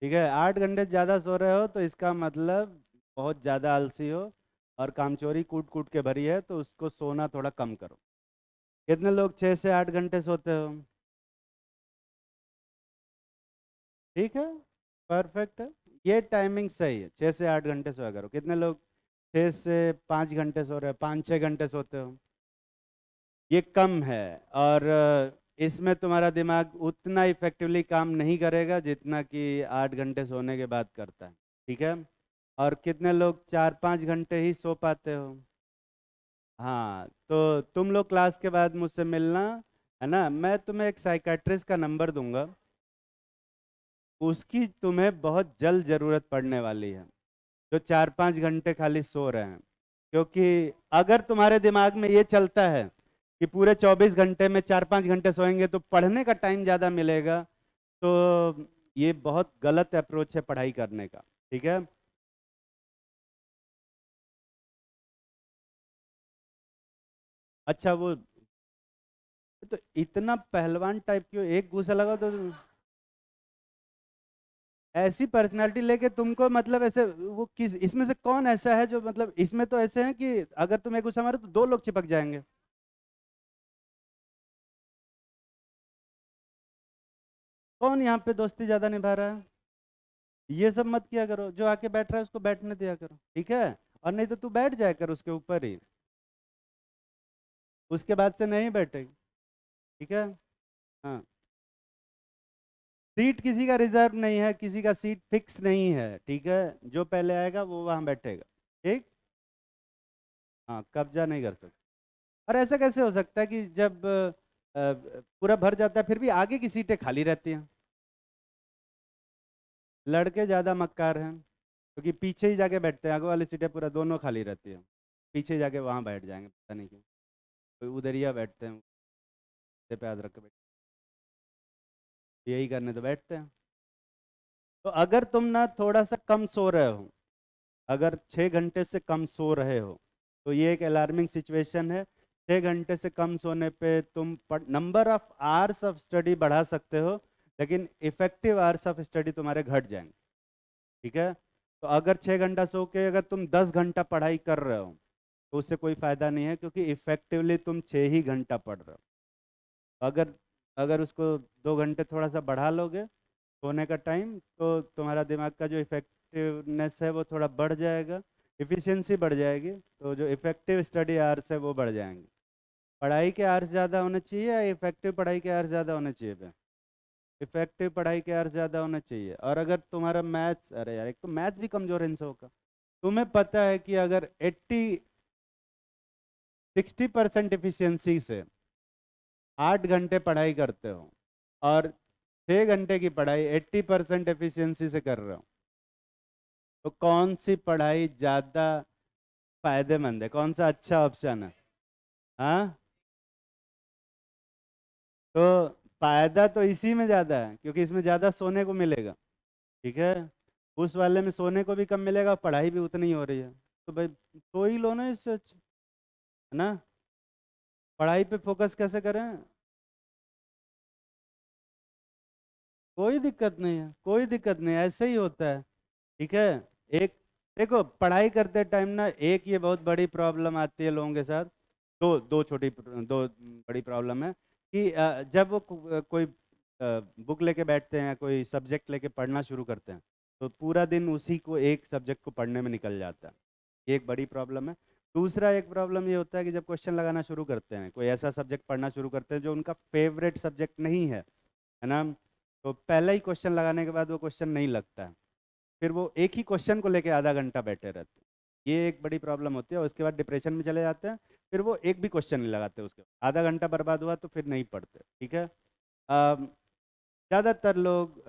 A: ठीक है, 8 घंटे ज़्यादा सो रहे हो तो इसका मतलब बहुत ज़्यादा आलसी हो, और कामचोरी कूट कूट के भरी है, तो उसको सोना थोड़ा कम करो। कितने लोग 6 से 8 घंटे सोते हो? ठीक है, परफेक्ट है, ये टाइमिंग सही है, 6 से 8 घंटे सोया करो। कितने लोग 6 से 5 घंटे सो रहे हो, 5-6 घंटे सोते हो? ये कम है, और इसमें तुम्हारा दिमाग उतना इफेक्टिवली काम नहीं करेगा जितना कि 8 घंटे सोने के बाद करता है। ठीक है, और कितने लोग 4-5 घंटे ही सो पाते हो? हाँ, तो तुम लोग क्लास के बाद मुझसे मिलना, है ना? मैं तुम्हें एक साइकेट्रिस्ट का नंबर दूंगा, उसकी तुम्हें बहुत जल्द ज़रूरत पड़ने वाली है, जो 4-5 घंटे खाली सो रहे हैं। क्योंकि अगर तुम्हारे दिमाग में ये चलता है कि पूरे 24 घंटे में 4-5 घंटे सोएंगे तो पढ़ने का टाइम ज़्यादा मिलेगा, तो ये बहुत गलत अप्रोच है पढ़ाई करने का। ठीक है, अच्छा वो, तो इतना पहलवान टाइप क्यों? एक घूसा लगा तो ऐसी पर्सनालिटी लेके तुमको, मतलब ऐसे वो किस इसमें से कौन ऐसा है जो, मतलब इसमें तो ऐसे हैं कि अगर तुम एक घुसा मारो तो 2 लोग चिपक जाएंगे। कौन यहाँ पे दोस्ती ज्यादा निभा रहा है? ये सब मत किया करो, जो आके बैठ रहा है उसको बैठने दिया करो, ठीक है। और नहीं तो तू बैठ जाया कर उसके ऊपर ही, उसके बाद से नहीं बैठेगी, ठीक है। हाँ, सीट किसी का रिजर्व नहीं है, किसी का सीट फिक्स नहीं है, ठीक है। जो पहले आएगा वो वहां बैठेगा, ठीक। हाँ, कब्जा नहीं कर सकते। और ऐसा कैसे हो सकता है कि जब पूरा भर जाता है फिर भी आगे की सीटें खाली रहती हैं? लड़के ज़्यादा मक्कार हैं, क्योंकि पीछे ही जाके बैठते हैं, आगे वाली सीटें पूरा दोनों खाली रहती है, पीछे ही जाके वहाँ बैठ जाएंगे, पता नहीं क्यों। कोई उधरिया बैठते हैं, सीधे पे हाथ रख के बैठते हैं। यही करने तो बैठते हैं। तो अगर तुम ना थोड़ा सा कम सो रहे हो, अगर 6 घंटे से कम सो रहे हो, तो ये एक अलार्मिंग सिचुएशन है। 6 घंटे से कम सोने पे तुम number of hours of study बढ़ा सकते हो, लेकिन इफेक्टिव आवर्स ऑफ स्टडी तुम्हारे घट जाएंगे, ठीक है। तो अगर 6 घंटा सो के अगर तुम 10 घंटा पढ़ाई कर रहे हो, तो उससे कोई फायदा नहीं है, क्योंकि इफेक्टिवली तुम 6 ही घंटा पढ़ रहे हो। अगर अगर उसको 2 घंटे थोड़ा सा बढ़ा लोगे सोने का टाइम, तो तुम्हारा दिमाग का जो इफेक्टिवनेस है वो थोड़ा बढ़ जाएगा, इफ़िशियंसी बढ़ जाएगी, तो जो इफेक्टिव स्टडी आवर्स है वो बढ़ जाएंगे। पढ़ाई के आवर्स ज़्यादा होने चाहिए या इफेक्टिव पढ़ाई के आवर्स ज़्यादा होने चाहिए पे? इफेक्टिव पढ़ाई के आवर्स ज़्यादा होने चाहिए। और अगर तुम्हारा मैथ्स, अरे यार एक तो मैथ्स भी कमज़ोर इन सबका, तुम्हें पता है कि अगर 60% इफिशियंसी से 8 घंटे पढ़ाई करते हो और 6 घंटे की पढ़ाई 80% एफिशिएंसी से कर रहे हो, तो कौन सी पढ़ाई ज़्यादा फायदेमंद है, कौन सा अच्छा ऑप्शन है? हाँ, तो फायदा तो इसी में ज़्यादा है, क्योंकि इसमें ज़्यादा सोने को मिलेगा, ठीक है। उस वाले में सोने को भी कम मिलेगा, पढ़ाई भी उतनी ही हो रही है, तो भाई सो ही लो ना, इससे अच्छा, है ना। पढ़ाई पे फोकस कैसे करें? कोई दिक्कत नहीं है, कोई दिक्कत नहीं है, ऐसे ही होता है, ठीक है। एक, देखो पढ़ाई करते टाइम ना एक ये बहुत बड़ी प्रॉब्लम आती है लोगों के साथ, दो बड़ी प्रॉब्लम है कि जब वो कोई बुक लेके बैठते हैं, कोई सब्जेक्ट लेके पढ़ना शुरू करते हैं, तो पूरा दिन उसी को एक सब्जेक्ट को पढ़ने में निकल जाता है, ये एक बड़ी प्रॉब्लम है। दूसरा एक प्रॉब्लम ये होता है कि जब क्वेश्चन लगाना शुरू करते हैं, कोई ऐसा सब्जेक्ट पढ़ना शुरू करते हैं जो उनका फेवरेट सब्जेक्ट नहीं है ना, तो पहला ही क्वेश्चन लगाने के बाद वो क्वेश्चन नहीं लगता है, फिर वो एक ही क्वेश्चन को लेके आधा घंटा बैठे रहते हैं, ये एक बड़ी प्रॉब्लम होती है। उसके बाद डिप्रेशन में चले जाते हैं, फिर वो एक भी क्वेश्चन नहीं लगाते, उसके बाद आधा घंटा बर्बाद हुआ तो फिर नहीं पढ़ते, ठीक है। ज़्यादातर लोग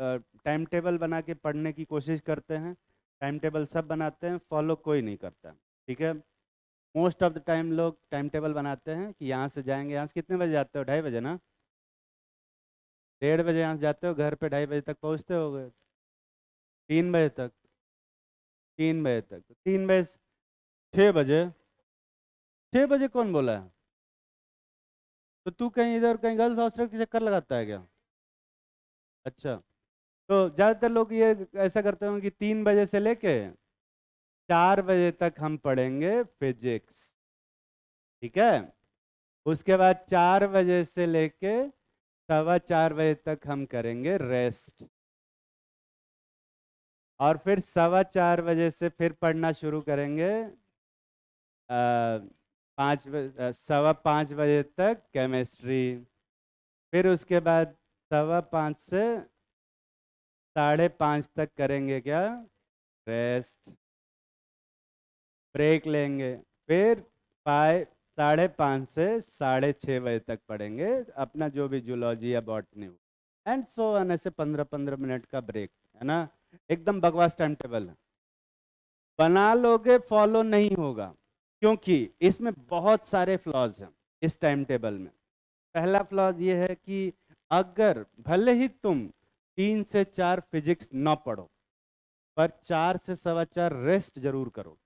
A: टाइम टेबल बना के पढ़ने की कोशिश करते हैं, टाइम टेबल सब बनाते हैं, फॉलो कोई नहीं करता, ठीक है। मोस्ट ऑफ द टाइम लोग टाइम टेबल बनाते हैं कि यहाँ से जाएंगे, यहाँ से कितने बजे जाते हो, 2:30 बजे ना, 1:30 बजे यहाँ से जाते हो, घर पे 2:30 बजे तक पहुँचते हो गए, 3 बजे तक, 3 बजे तक, 3 बजे 6 बजे, 6 बजे कौन बोला है? तो तू कहीं इधर कहीं गर्ल्स हॉस्टल के चक्कर लगाता है क्या? अच्छा, तो ज़्यादातर लोग ये ऐसा करते होंगे कि 3 बजे से लेके 4 बजे तक हम पढ़ेंगे फिजिक्स, ठीक है। उसके बाद 4 बजे से लेके 4:15 बजे तक हम करेंगे रेस्ट, और फिर 4:15 बजे से फिर पढ़ना शुरू करेंगे 5:15 तक केमिस्ट्री, फिर उसके बाद 5:15 से 5:30 तक करेंगे क्या, रेस्ट, ब्रेक लेंगे, फिर 5:30 से 6:30 बजे तक पढ़ेंगे अपना जो भी जूलॉजी या बॉटनी हो, एंड सो ऑन, ऐसे 15-15 मिनट का ब्रेक, है ना। एकदम बकवास टाइम टेबल है, बना लोगे फॉलो नहीं होगा, क्योंकि इसमें बहुत सारे फ्लॉज हैं इस टाइम टेबल में। पहला फ्लॉज ये है कि अगर भले ही तुम 3 से 4 फिजिक्स ना पढ़ो, पर 4 से 4:15 रेस्ट जरूर करो,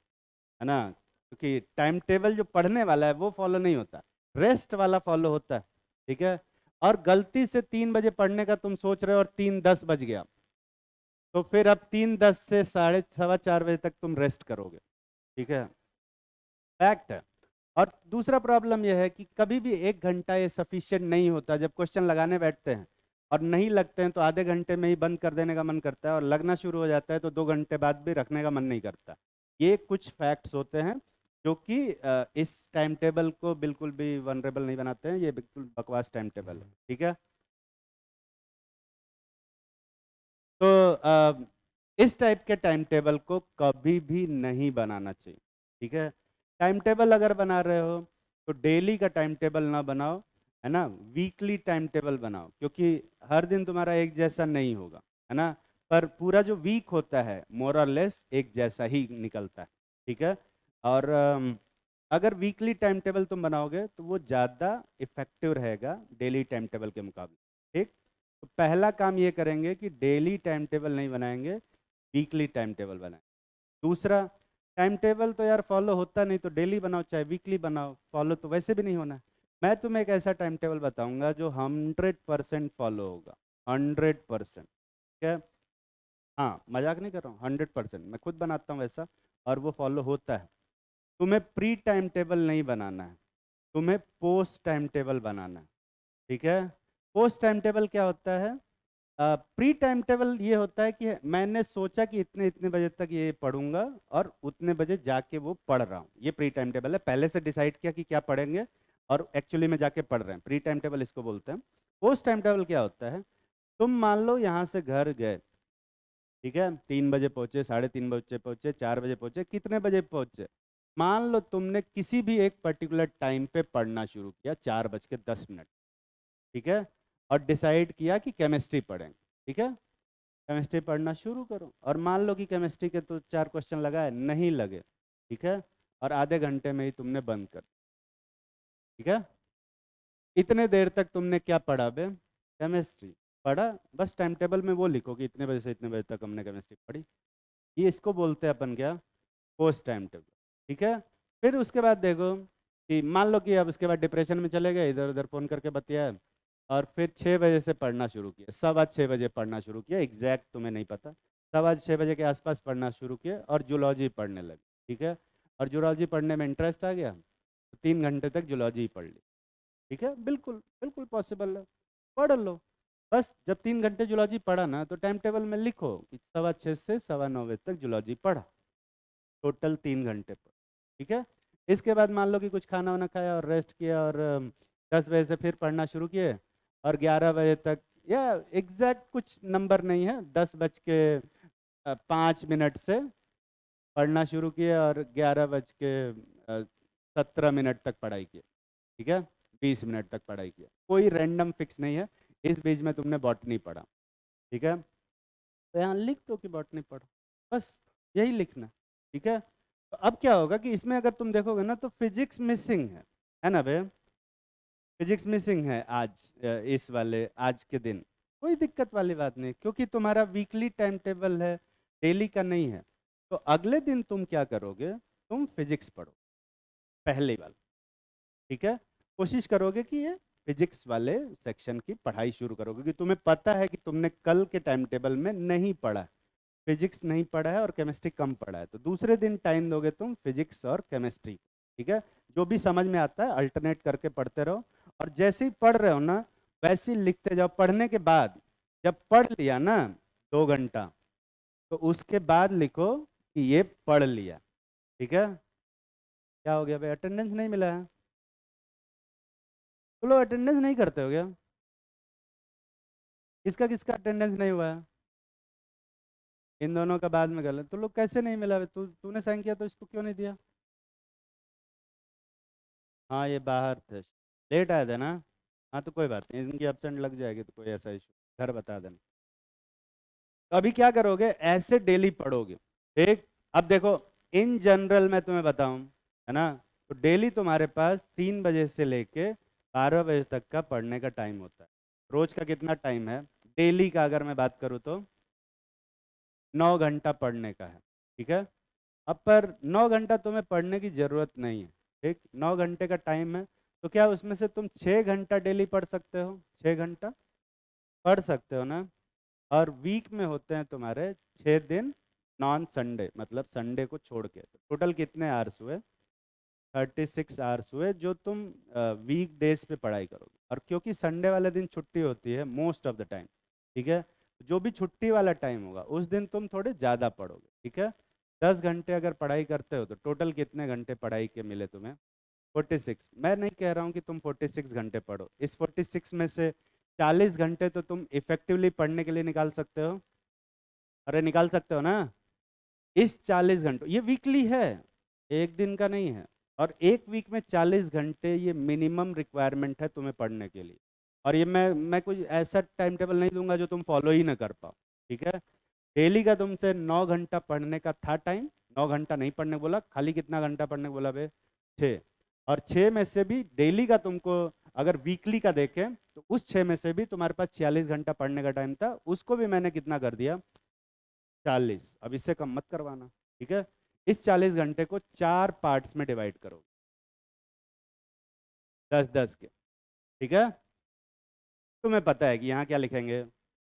A: है ना, क्योंकि टाइम टेबल जो पढ़ने वाला है वो फॉलो नहीं होता, रेस्ट वाला फॉलो होता है, ठीक है। और गलती से 3 बजे पढ़ने का तुम सोच रहे हो और 3:10 बज गया, तो फिर अब 3:10 से 4:30 बजे तक तुम रेस्ट करोगे, ठीक है, फैक्ट है। और दूसरा प्रॉब्लम यह है कि कभी भी 1 घंटा ये सफिशिएंट नहीं होता, जब क्वेश्चन लगाने बैठते हैं और नहीं लगते हैं तो आधे घंटे में ही बंद कर देने का मन करता है, और लगना शुरू हो जाता है तो 2 घंटे बाद भी रखने का मन नहीं करता। ये कुछ फैक्ट्स होते हैं जो कि इस टाइम टेबल को बिल्कुल भी वनरेबल नहीं बनाते हैं। ये बिल्कुल बकवास टाइम टेबल है, ठीक है। तो इस टाइप के टाइम टेबल को कभी भी नहीं बनाना चाहिए, ठीक है। टाइम टेबल अगर बना रहे हो तो डेली का टाइम टेबल ना बनाओ, है ना, वीकली टाइम टेबल बनाओ, क्योंकि हर दिन तुम्हारा एक जैसा नहीं होगा, है ना। पर पूरा जो वीक होता है मोर और लेस एक जैसा ही निकलता है, ठीक है। और अगर वीकली टाइम टेबल तुम बनाओगे तो वो ज़्यादा इफेक्टिव रहेगा डेली टाइम टेबल के मुकाबले, ठीक। तो पहला काम ये करेंगे कि डेली टाइम टेबल नहीं बनाएंगे, वीकली टाइम टेबल बनाएंगे। दूसरा, टाइम टेबल तो यार फॉलो होता नहीं, तो डेली बनाओ चाहे वीकली बनाओ, फॉलो तो वैसे भी नहीं होना है। मैं तुम्हें एक ऐसा टाइम टेबल बताऊंगा जो 100% फॉलो होगा, 100%, ठीक है। हाँ, मजाक नहीं कर रहा हूँ, 100%, मैं खुद बनाता हूँ वैसा, और वो फॉलो होता है। तुम्हें प्री टाइम टेबल नहीं बनाना है, तुम्हें पोस्ट टाइम टेबल बनाना है, ठीक है। पोस्ट टाइम टेबल क्या होता है? प्री टाइम टेबल ये होता है कि मैंने सोचा कि इतने इतने बजे तक ये पढ़ूंगा और उतने बजे जाके वो पढ़ रहा हूँ, ये प्री टाइम टेबल है। पहले से डिसाइड किया कि क्या पढ़ेंगे और एक्चुअली में जाके पढ़ रहे हैं, प्री टाइम टेबल इसको बोलते हैं। पोस्ट टाइम टेबल क्या होता है? तुम मान लो यहाँ से घर गए, ठीक है, 3 बजे पहुंचे, 3:30 बजे पहुंचे, 4 बजे पहुंचे, कितने बजे पहुंचे? मान लो तुमने किसी भी एक पर्टिकुलर टाइम पे पढ़ना शुरू किया, 4:10, ठीक है, और डिसाइड किया कि केमिस्ट्री पढ़ें, ठीक है। केमिस्ट्री पढ़ना शुरू करो, और मान लो कि केमिस्ट्री के तो 4 क्वेश्चन लगाए, नहीं लगे, ठीक है, और आधे घंटे में ही तुमने बंद कर, ठीक है। इतने देर तक तुमने क्या पढ़ा बे? केमिस्ट्री पढ़ा। बस टाइम टेबल में वो लिखो कि इतने बजे से इतने बजे तक हमने केमिस्ट्री पढ़ी। ये इसको बोलते हैं अपन क्या? पोस्ट टाइम टेबल, ठीक है। फिर उसके बाद देखो कि मान लो कि अब उसके बाद डिप्रेशन में चले गए, इधर उधर फ़ोन करके बतियाए, और फिर 6 बजे से पढ़ना शुरू किया, 6:15 पढ़ना शुरू किया, एग्जैक्ट तुम्हें नहीं पता, 6:15 के आसपास पढ़ना शुरू किया और जूलॉजी पढ़ने लगे, ठीक है। और जूलॉजी पढ़ने में इंटरेस्ट आ गया तो 3 घंटे तक जूलॉजी पढ़ ली, ठीक है। बिल्कुल बिल्कुल पॉसिबल है, पढ़ लो। बस जब 3 घंटे जूलॉजी पढ़ा ना, तो टाइम टेबल में लिखो कि 6:15 से 9:15 तक जूलॉजी पढ़ा, टोटल 3 घंटे पर, ठीक है। इसके बाद मान लो कि कुछ खाना वाना खाया और रेस्ट किया, और 10 बजे से फिर पढ़ना शुरू किए, और 11 बजे तक, या एग्जैक्ट कुछ नंबर नहीं है, 10:05 से पढ़ना शुरू किया और 11:17 तक पढ़ाई की, ठीक है, 20 मिनट तक पढ़ाई किया, कोई रैंडम फिक्स नहीं है। इस बीच में तुमने बॉटनी पढ़ा, ठीक है, तो यहाँ लिख दो कि बॉटनी पढ़ा, बस यही लिखना, ठीक है। तो अब क्या होगा कि इसमें अगर तुम देखोगे ना तो फिजिक्स मिसिंग है ना भैया? फिजिक्स मिसिंग है आज, इस वाले आज के दिन कोई दिक्कत वाली बात नहीं, क्योंकि तुम्हारा वीकली टाइम टेबल है, डेली का नहीं है। तो अगले दिन तुम क्या करोगे? तुम फिजिक्स पढ़ो, पहले वाला, ठीक है। कोशिश करोगे कि ये फिजिक्स वाले सेक्शन की पढ़ाई शुरू करोगे, क्योंकि तुम्हें पता है कि तुमने कल के टाइम टेबल में नहीं पढ़ा है, फिजिक्स नहीं पढ़ा है और केमिस्ट्री कम पढ़ा है। तो दूसरे दिन टाइम दोगे तुम फिजिक्स और केमिस्ट्री, ठीक है। जो भी समझ में आता है अल्टरनेट करके पढ़ते रहो, और जैसे ही पढ़ रहे हो ना वैसे ही लिखते जाओ। पढ़ने के बाद जब पढ़ लिया ना 2 घंटा, तो उसके बाद लिखो कि ये पढ़ लिया, ठीक है। क्या हो गया भाई? अटेंडेंस नहीं मिला है? तो लोग अटेंडेंस नहीं करते हो क्या? किसका किसका अटेंडेंस नहीं हुआ है? इन दोनों का बाद में कर ले। तो लोग कैसे नहीं मिला? तूने साइन किया तो इसको क्यों नहीं दिया? हाँ, ये बाहर थे, लेट आए थे ना। हाँ तो कोई बात नहीं, इनकी एब्सेंट लग जाएगी तो कोई ऐसा इशू, घर बता देना। तो अभी क्या करोगे? ऐसे डेली पढ़ोगे, ठीक। अब देखो, इन जनरल मैं तुम्हें बताऊं, है ना, तो डेली तुम्हारे पास 3 बजे से लेके 12 बजे तक का पढ़ने का टाइम होता है। रोज का कितना टाइम है डेली का? अगर मैं बात करूँ तो 9 घंटा पढ़ने का है, ठीक है। अब पर 9 घंटा तुम्हें पढ़ने की जरूरत नहीं है, ठीक। 9 घंटे का टाइम है, तो क्या उसमें से तुम 6 घंटा डेली पढ़ सकते हो? 6 घंटा पढ़ सकते हो ना। और वीक में होते हैं तुम्हारे 6 दिन, नॉन संडे, मतलब संडे को छोड़ के, तो टोटल कितने आवर्स हुए? 36 आवर्स हुए जो तुम वीक डेज पे पढ़ाई करोगे। और क्योंकि संडे वाले दिन छुट्टी होती है मोस्ट ऑफ द टाइम, ठीक है, जो भी छुट्टी वाला टाइम होगा उस दिन तुम थोड़े ज़्यादा पढ़ोगे, ठीक है। 10 घंटे अगर पढ़ाई करते हो तो टोटल कितने घंटे पढ़ाई के मिले तुम्हें? 46। मैं नहीं कह रहा हूँ कि तुम 46 घंटे पढ़ो, इस 46 में से 40 घंटे तो तुम इफेक्टिवली पढ़ने के लिए निकाल सकते हो। अरे निकाल सकते हो ना। इस 40 घंटों, ये वीकली है, एक दिन का नहीं है। और एक वीक में 40 घंटे ये मिनिमम रिक्वायरमेंट है तुम्हें पढ़ने के लिए। और ये मैं कुछ ऐसा टाइम टेबल नहीं दूंगा जो तुम फॉलो ही ना कर पाओ, ठीक है। डेली का तुमसे 9 घंटा पढ़ने का था टाइम, 9 घंटा नहीं पढ़ने बोला, खाली कितना घंटा पढ़ने बोला बे? 6। और 6 में से भी डेली का तुमको अगर वीकली का देखें तो उस 6 में से भी तुम्हारे पास 46 घंटा पढ़ने का टाइम था, उसको भी मैंने कितना कर दिया? 40। अब इससे कम मत करवाना, ठीक है। इस 40 घंटे को 4 पार्ट्स में डिवाइड करो, 10-10 के, ठीक है। तुम्हें पता है कि यहाँ क्या लिखेंगे?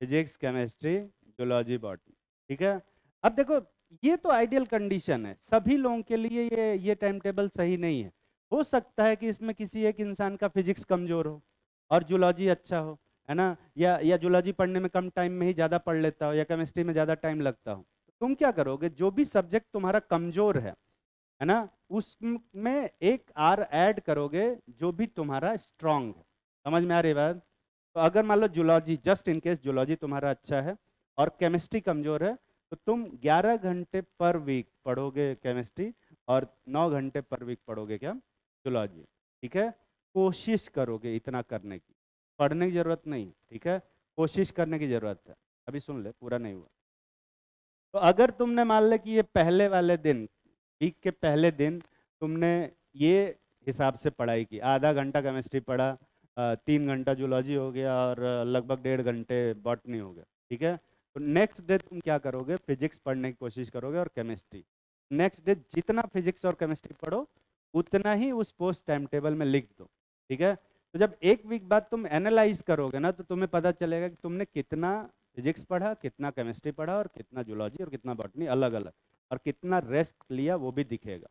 A: फिजिक्स, केमिस्ट्री, जूलॉजी, बॉटनी, ठीक है। अब देखो, ये तो आइडियल कंडीशन है, सभी लोगों के लिए ये टाइम टेबल सही नहीं है। हो सकता है कि इसमें किसी एक इंसान का फिजिक्स कमजोर हो और जूलॉजी अच्छा हो, है ना, या जूलॉजी पढ़ने में कम टाइम में ही ज़्यादा पढ़ लेता हो, या केमिस्ट्री में ज़्यादा टाइम लगता हो। तो तुम क्या करोगे, जो भी सब्जेक्ट तुम्हारा कमजोर है ना, उसमें एक आर ऐड करोगे जो भी तुम्हारा स्ट्रांग है। समझ में आ रही बात? तो अगर मान लो zoology, just in case zoology तुम्हारा अच्छा है और केमिस्ट्री कमजोर है, तो तुम 11 घंटे पर वीक पढ़ोगे केमिस्ट्री और 9 घंटे पर वीक पढ़ोगे क्या? जूलॉजी, ठीक है। कोशिश करोगे इतना करने की, पढ़ने की जरूरत नहीं, ठीक है, कोशिश करने की जरूरत है। अभी सुन ले, पूरा नहीं हुआ। तो अगर तुमने मान ले कि ये पहले वाले दिन, वीक के पहले दिन तुमने ये हिसाब से पढ़ाई की, आधा घंटा केमिस्ट्री पढ़ा, 3 घंटा जूलॉजी हो गया और लगभग 1.5 घंटे बॉटनी हो गया, ठीक है। तो नेक्स्ट डे तुम क्या करोगे? फिजिक्स पढ़ने की कोशिश करोगे और केमिस्ट्री। नेक्स्ट डे जितना फिजिक्स और केमिस्ट्री पढ़ो उतना ही उस पोस्ट टाइम टेबल में लिख दो, ठीक है। तो जब एक वीक बाद तुम एनालाइज करोगे ना, तो तुम्हें पता चलेगा कि तुमने कितना फिजिक्स पढ़ा, कितना केमिस्ट्री पढ़ा और कितना जूलॉजी और कितना बॉटनी अलग अलग, और कितना रेस्ट लिया वो भी दिखेगा।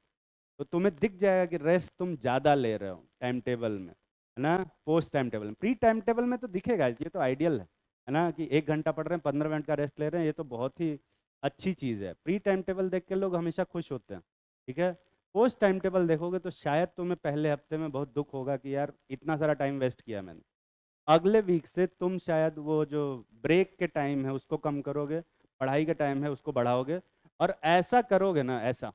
A: तो तुम्हें दिख जाएगा कि रेस्ट तुम ज़्यादा ले रहे हो टाइम टेबल में, है ना, पोस्ट टाइम टेबल में। प्री टाइम टेबल में तो दिखेगा, ये तो आइडियल है ना, कि 1 घंटा पढ़ रहे हैं, 15 मिनट का रेस्ट ले रहे हैं, ये तो बहुत ही अच्छी चीज़ है। प्री टाइम टेबल देख के लोग हमेशा खुश होते हैं, ठीक है। पोस्ट टाइम टेबल देखोगे तो शायद तुम्हें पहले हफ्ते में बहुत दुख होगा कि यार इतना सारा टाइम वेस्ट किया मैंने। अगले वीक से तुम शायद वो जो ब्रेक के टाइम है उसको कम करोगे, पढ़ाई का टाइम है उसको बढ़ाओगे, और ऐसा करोगे ना, ऐसा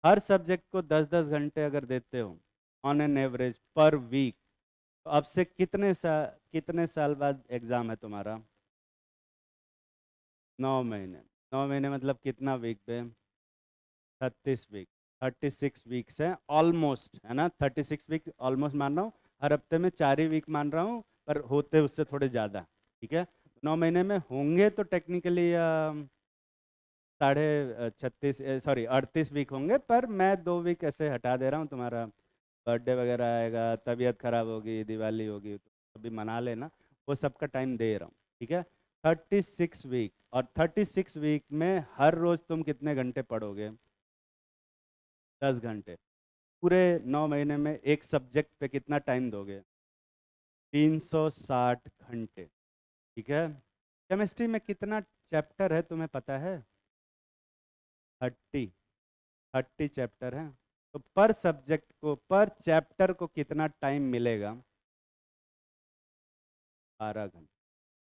A: हर सब्जेक्ट को 10-10 घंटे अगर देते हो on an average per week, तो अब से कितने साल बाद एग्जाम है तुम्हारा? 9 महीने। 9 महीने मतलब कितना वीक पे? 36 वीक। 36 वीक्स है ऑलमोस्ट, है ना, 36 वीक ऑलमोस्ट मान रहा हूँ, हर हफ्ते में 4 ही वीक मान रहा हूँ, पर होते उससे थोड़े ज़्यादा, ठीक है। 9 महीने में होंगे तो टेक्निकली 38 वीक होंगे, पर मैं 2 वीक ऐसे हटा दे रहा हूँ, तुम्हारा बर्थडे वगैरह आएगा, तबीयत खराब होगी, दिवाली होगी, तो अभी मना लेना, वो सबका टाइम दे रहा हूँ, ठीक है। 36 वीक, और 36 वीक में हर रोज तुम कितने घंटे पढ़ोगे? 10 घंटे। पूरे 9 महीने में एक सब्जेक्ट पे कितना टाइम दोगे? 360 घंटे, ठीक है। केमिस्ट्री में कितना चैप्टर है तुम्हें पता है? 30। 30 चैप्टर है, तो पर सब्जेक्ट को, पर चैप्टर को कितना टाइम मिलेगा? 12 घंटे।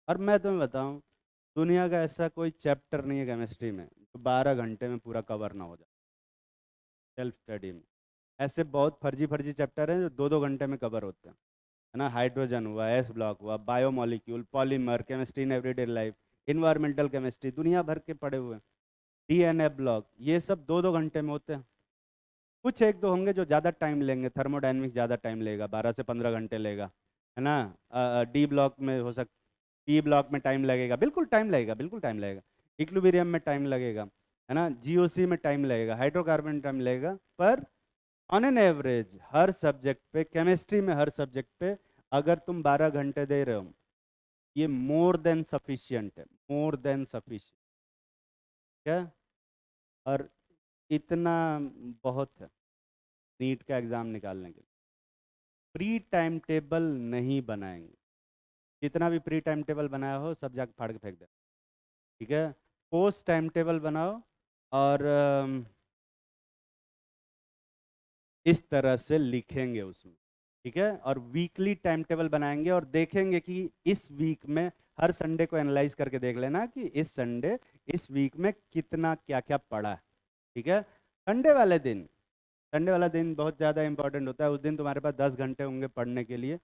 A: और मैं तुम्हें बताऊं, दुनिया का ऐसा कोई चैप्टर नहीं है केमिस्ट्री में जो 12 घंटे में पूरा कवर ना हो जाए सेल्फ स्टडी में। ऐसे बहुत फर्जी फर्जी चैप्टर हैं जो 2-2 घंटे में कवर होते हैं, है ना। हाइड्रोजन हुआ, एस ब्लॉक हुआ, biomolecule, polymer, chemistry in everyday life, environmental chemistry, दुनिया भर के पड़े हुए हैं, डीएनए ब्लॉक, ये सब 2-2 घंटे में होते हैं। कुछ एक दो होंगे जो ज़्यादा टाइम लेंगे, थर्मोडाइनमिक्स ज़्यादा टाइम लेगा, 12 से 15 घंटे लेगा, है ना। डी ब्लॉक में हो सकता, पी ब्लॉक में टाइम लगेगा, बिल्कुल टाइम लगेगा, बिल्कुल टाइम लगेगा। इक्विलिब्रियम में टाइम लगेगा, है ना, जीओसी में टाइम लगेगा, हाइड्रोकार्बन में टाइम लगेगा, पर on an average her subject पे, केमिस्ट्री में हर सब्जेक्ट पे अगर तुम 12 घंटे दे रहे हो, ये मोर देन सफिशियंट है, मोर देन सफिशियंट, क्या, और इतना बहुत है। नीट का एग्ज़ाम निकालने के लिए। प्री टाइम टेबल नहीं बनाएंगे, जितना भी प्री टाइम टेबल बनाया हो सब जाके फाड़ के फेंक दे, ठीक है। पोस्ट टाइम टेबल बनाओ और इस तरह से लिखेंगे उसमें, ठीक है। और वीकली टाइम टेबल बनाएंगे और देखेंगे कि इस वीक में हर संडे को एनालाइज करके देख लेना कि इस संडे इस वीक में कितना क्या क्या पढ़ा है, ठीक है। संडे वाले दिन, संडे वाला दिन बहुत ज़्यादा इंपॉर्टेंट होता है। उस दिन तुम्हारे पास 10 घंटे होंगे पढ़ने के लिए,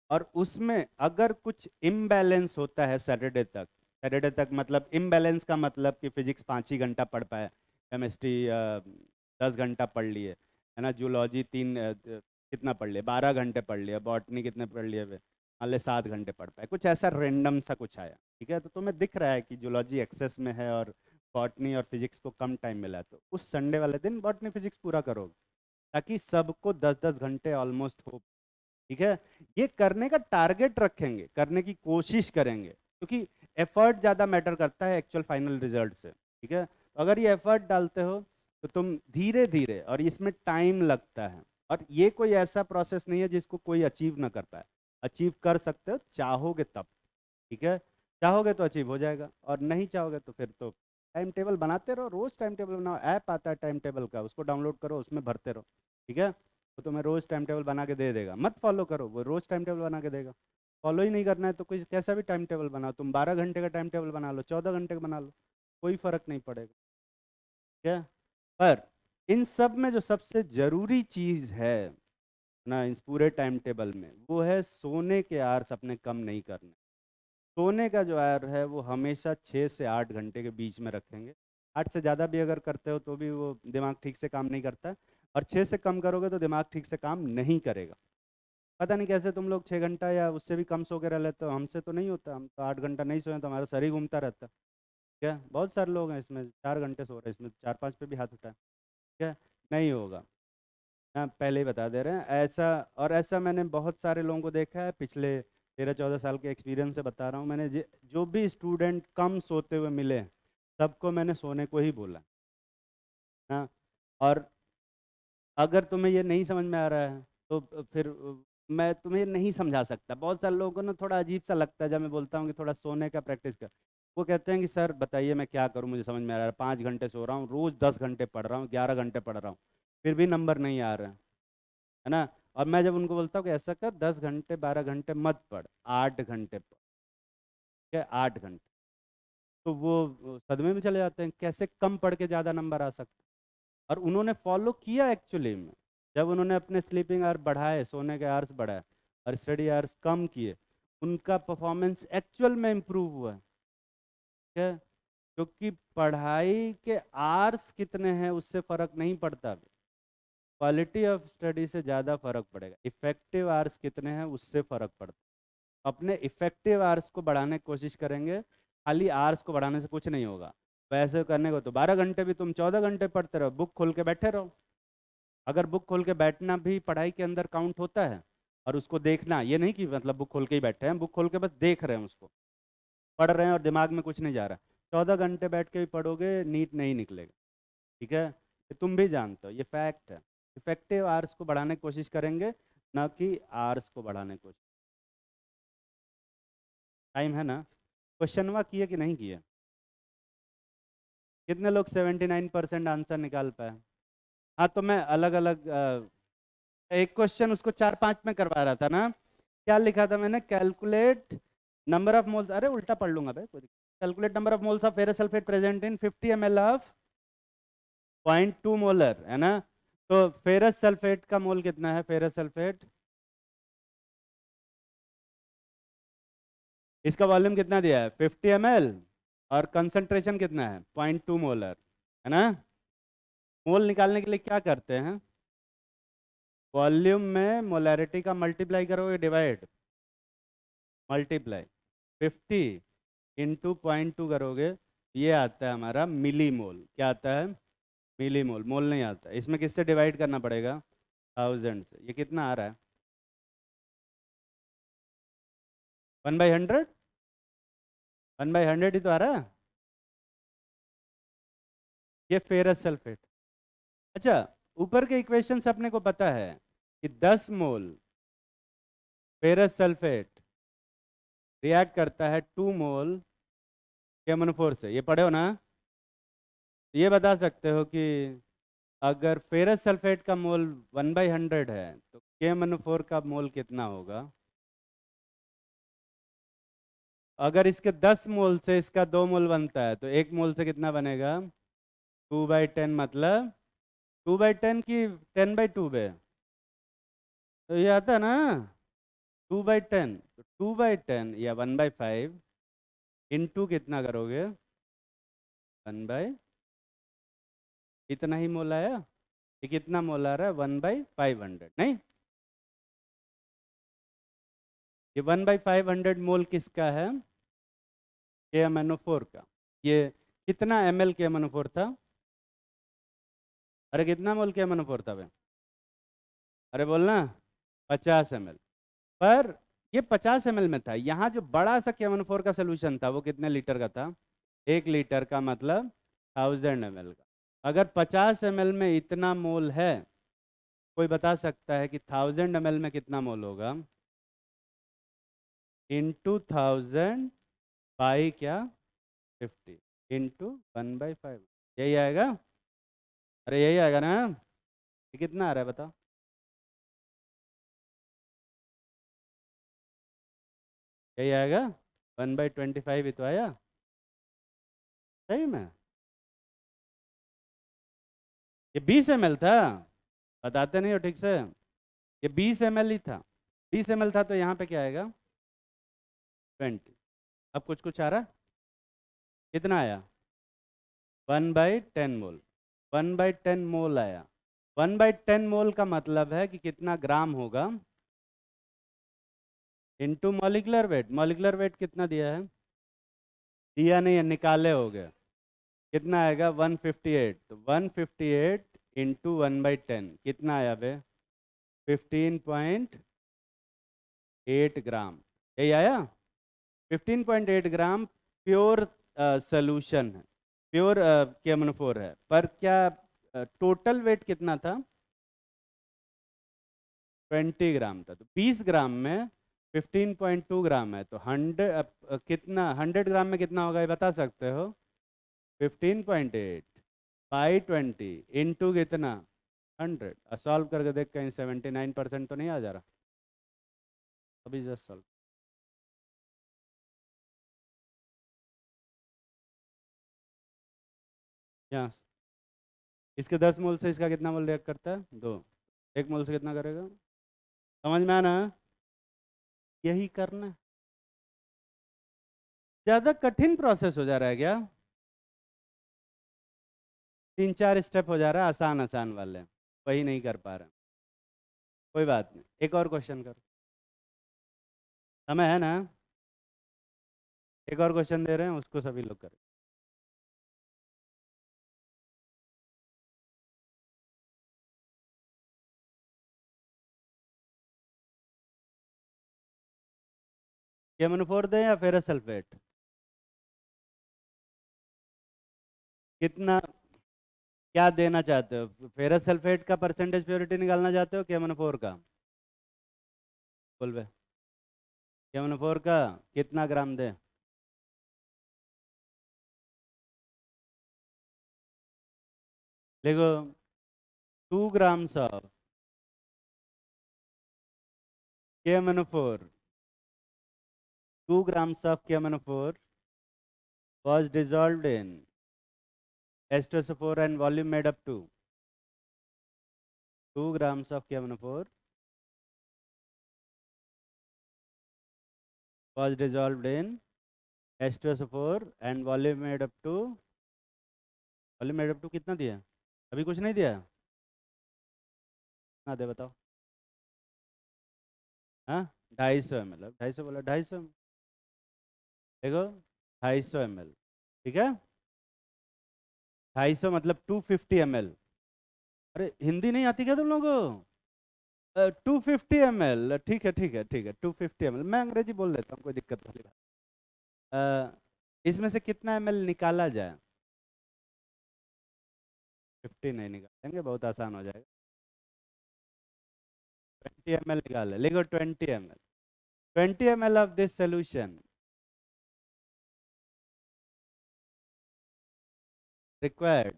A: और उसमें अगर कुछ इम्बैलेंस होता है सैटरडे तक, सैटरडे तक मतलब इम्बैलेंस का मतलब कि फिजिक्स 5 ही घंटा पढ़ पाए, केमिस्ट्री 10 घंटा पढ़ लिए, है ना, जूलॉजी कितना पढ़ लिया, 12 घंटे पढ़ लिया, बॉटनी कितने पढ़ लिए, मान ले 7 घंटे पढ़ पाए, कुछ ऐसा रेंडम सा कुछ आया, ठीक है। तो तुम्हें दिख रहा है कि जूलॉजी एक्सेस में है और बॉटनी और फिजिक्स को कम टाइम मिला है, तो उस संडे वाले दिन बॉटनी फिजिक्स पूरा करोगे ताकि सबको 10-10 घंटे ऑलमोस्ट हो, ठीक है। ये करने का टारगेट रखेंगे, करने की कोशिश करेंगे, क्योंकि एफर्ट ज़्यादा मैटर करता है एक्चुअल फाइनल रिजल्ट से, ठीक है। तो अगर ये एफर्ट डालते हो तो तुम धीरे धीरे, और इसमें टाइम लगता है, और ये कोई ऐसा प्रोसेस नहीं है जिसको कोई अचीव ना कर पाए, अचीव कर सकते हो चाहोगे तब, ठीक है। चाहोगे तो अचीव हो जाएगा, और नहीं चाहोगे तो फिर तो टाइम टेबल बनाते रहो, रोज टाइम टेबल बनाओ, ऐप आता है टाइम टेबल का, उसको डाउनलोड करो, उसमें भरते रहो, ठीक है। वो तुम्हें रोज टाइम टेबल बना के दे देगा, मत फॉलो करो, वो रोज टाइम टेबल बना के देगा। फॉलो ही नहीं करना है तो कोई कैसा भी टाइम टेबल बनाओ, तुम 12 घंटे का टाइम टेबल बना लो, 14 घंटे का बना लो, कोई फर्क नहीं पड़ेगा, ठीक है। पर इन सब में जो सबसे जरूरी चीज है ना, इस पूरे टाइम टेबल में, वो है सोने के आवर्स अपने कम नहीं करने। सोने का जो आवर है वो हमेशा 6 से 8 घंटे के बीच में रखेंगे। 8 से ज़्यादा भी अगर करते हो तो भी वो दिमाग ठीक से काम नहीं करता है, और 6 से कम करोगे तो दिमाग ठीक से काम नहीं करेगा। पता नहीं कैसे तुम लोग 6 घंटा या उससे भी कम सो के रह लेते हो, हमसे तो नहीं होता, हम तो 8 घंटा नहीं सोए तो हमारा शरीर घूमता रहता है, क्या। बहुत सारे लोग हैं इसमें 4 घंटे सो रहे हैं, इसमें 4-5 पे भी हाथ उठाए, क्या। नहीं होगा, हाँ पहले ही बता दे रहे हैं ऐसा। और ऐसा मैंने बहुत सारे लोगों को देखा है, पिछले 13-14 साल के एक्सपीरियंस से बता रहा हूँ मैंने, जो भी स्टूडेंट कम सोते हुए मिले सबको मैंने सोने को ही बोला, हाँ। और अगर तुम्हें ये नहीं समझ में आ रहा है तो फिर मैं तुम्हें नहीं समझा सकता। बहुत सारे लोगों को ना थोड़ा अजीब सा लगता है जब मैं बोलता हूँ कि थोड़ा सोने का प्रैक्टिस कर। वो कहते हैं कि सर बताइए मैं क्या करूँ, मुझे समझ में आ रहा है, 5 घंटे सो रहा हूँ, रोज़ 10 घंटे पढ़ रहा हूँ, 11 घंटे पढ़ रहा हूँ, फिर भी नंबर नहीं आ रहा है ना। और मैं जब उनको बोलता हूँ कि ऐसा कर, 10 घंटे 12 घंटे मत पढ़, 8 घंटे पढ़, क्या 8 घंटे, तो वो सदमे में चले जाते हैं, कैसे कम पढ़ के ज़्यादा नंबर आ सकते। और उन्होंने फॉलो किया एक्चुअली में, जब उन्होंने अपने स्लीपिंग आवर बढ़ाए, सोने के आवर्स बढ़ाए और स्टडी आवर्स कम किए, उनका परफॉर्मेंस एक्चुअल में इम्प्रूव हुआ है, ठीक है। क्योंकि पढ़ाई के आवर्स कितने हैं उससे फर्क नहीं पड़ता, क्वालिटी ऑफ स्टडी से ज़्यादा फर्क पड़ेगा, इफेक्टिव आवर्स कितने हैं उससे फर्क पड़ता है। अपने इफेक्टिव आवर्स को बढ़ाने की कोशिश करेंगे, खाली आवर्स को बढ़ाने से कुछ नहीं होगा। वैसे करने को तो 12 घंटे भी तुम 14 घंटे पढ़ते रहो, बुक खोल के बैठे रहो। अगर बुक खोल के बैठना भी पढ़ाई के अंदर काउंट होता है, और उसको देखना, ये नहीं कि मतलब बुक खोल के ही बैठे हैं, बुक खोल के बस देख रहे हैं उसको, पढ़ रहे हैं और दिमाग में कुछ नहीं जा रहा, 14 घंटे बैठ के भी पढ़ोगे नीट नहीं निकलेगा, ठीक है। ये तुम भी जानते हो, ये फैक्ट है। इफेक्टिव आवर्स को बढ़ाने की कोशिश करेंगे, ना कि आवर्स को बढ़ाने की कोशिश। टाइम है ना, क्वेश्चनवा किए कि नहीं किए, कितने लोग 79% आंसर निकाल पाए। हाँ तो मैं अलग अलग एक क्वेश्चन उसको 4-5 में करवा रहा था ना, क्या लिखा था मैंने, कैलकुलेट नंबर ऑफ मोल्स, अरे उल्टा पढ़ लूंगा भाई, calculate number of moles of ferrous sulphate present in 50 ml of 0.2 molar, है ना। तो फेरस सल्फेट का मोल कितना है, फेरस सल्फेट, इसका वॉल्यूम कितना दिया है 50 ml, और कंसंट्रेशन कितना है 0.2 मोलर, है ना। मोल निकालने के लिए क्या करते हैं, वॉल्यूम में मोलैरिटी का मल्टीप्लाई करोगे, डिवाइड, मल्टीप्लाई 50 इंटू 0.2 करोगे, ये आता है हमारा मिली मोल। क्या आता है, मिली मोल, मोल नहीं आता। इसमें किससे डिवाइड करना पड़ेगा, 1000 से। ये कितना आ रहा है 1/100, 1/100 ही तो आ रहा है, ये फेरस सल्फेट। अच्छा ऊपर के इक्वेशन से अपने को पता है कि 10 मोल फेरस सल्फेट रिएक्ट करता है 2 मोल KMnO4 से, ये पढ़े हो ना? ये बता सकते हो कि अगर फेरस सल्फेट का मोल 1/100 है तो KMnO4 का मोल कितना होगा? अगर इसके 10 मोल से इसका 2 मोल बनता है तो 1 मोल से कितना बनेगा? 2/10, मतलब 2/10 की 10/2 बे, तो ये आता है ना 2/10, तो 2/10 या 1/5 इंटू कितना करोगे? 1/, इतना ही मोल आया। ये कितना मोल आ रहा है? 1/500, नहीं? ये 1/500 मोल किसका है? KMnO4 का। ये कितना ml KMnO4 था? अरे कितना मोल KMnO4 था बे? अरे बोलना। 50 ml। पर ये 50 ml में था। यहाँ जो बड़ा सा KMnO4 का सोल्यूशन था वो कितने लीटर का था? 1 लीटर का, मतलब 1000 ml का। अगर 50 ml में इतना मोल है, कोई बता सकता है कि 1000 ml में कितना मोल होगा? इंटू 1000 बाई क्या? 50 इंटू 1/5, यही आएगा? अरे यही आएगा ना? ये कितना आ रहा है बताओ? यही आएगा? 1/25 ही तो आया। सही में ये 20 ml था। बताते नहीं हो ठीक से। ये 20 ml ही था। 20 ml था तो यहाँ पे क्या आएगा? 20। अब कुछ कुछ आ रहा? कितना आया? 1/10 मोल। 1/10 मोल आया। 1/10 मोल का मतलब है कि कितना ग्राम होगा? Into molecular weight. Molecular weight कितना दिया है? दिया नहीं है, निकाले हो गए। कितना आएगा? 158। तो 158 इंटू 1/10 कितना आया बे? 15.8 ग्राम। यही आया? 15.8 ग्राम प्योर सोल्यूशन है, प्योर KMnO4 है। पर क्या टोटल वेट कितना था? 20 ग्राम था। तो 20 ग्राम में 15.2 ग्राम है, तो 100 कितना, 100 ग्राम में कितना होगा ये बता सकते हो? 15.8 बाई 20 इंटू कितना? 100। सॉल्व करके देख, कहीं 79% तो नहीं आ जा रहा? अभी जस्ट सॉल्व। यहाँ इसके 10 मोल से इसका कितना मोल रिएक्ट करता है? 2। 1 मोल से कितना करेगा? समझ में आना? यही करना है। ज़्यादा कठिन प्रोसेस हो जा रहा है क्या? 3-4 स्टेप हो जा रहा है, आसान आसान वाले, वही नहीं कर पा रहे। कोई बात नहीं, एक और क्वेश्चन करो। समय है ना? एक और क्वेश्चन दे रहे हैं, उसको सभी लोग करें। KMnO4 दें या फेरस सल्फेट? कितना, क्या देना चाहते हो? फेरस सल्फेट का परसेंटेज प्योरिटी निकालना चाहते हो KMnO4 का? बोल बे। KMnO4 का कितना ग्राम दें? देखो, 2 grams of KMnO4, 2 grams of KMnO4 was dissolved in H2SO4 and volume made up to 2 grams of KMnO4 was dissolved in H2SO4 and volume made up to, volume made up to कितना दिया? अभी कुछ नहीं दिया? हाँ दे बताओ। हाँ 250 ml, 250 बोला, 250 ml। देखो 250 ml, ठीक है? 250 मतलब 250 ml। अरे हिंदी नहीं आती क्या तुम लोगों को? 250 ml, ठीक है ठीक है ठीक है, 250 ml। मैं अंग्रेजी बोल देता हूँ, कोई दिक्कत वाली बात। इसमें से कितना ml निकाला जाए? 50 नहीं निकालेंगे, बहुत आसान हो जाएगा। 20 ml निकाले, लिखो 20 ml। 20 ml of this solution required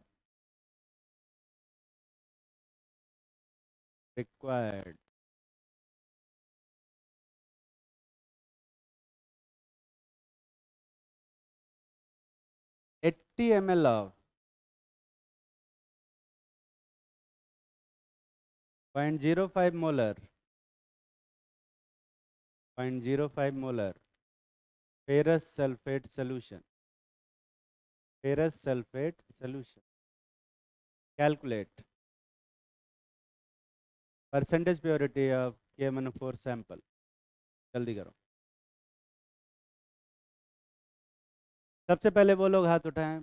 A: required 80 ml of 0.05 molar 0.05 molar ferrous sulfate solution. Ferrous sulfate solution. Calculate percentage purity of KMnO4 sample. जल्दी करो। सबसे पहले वो लोग हाथ उठाएं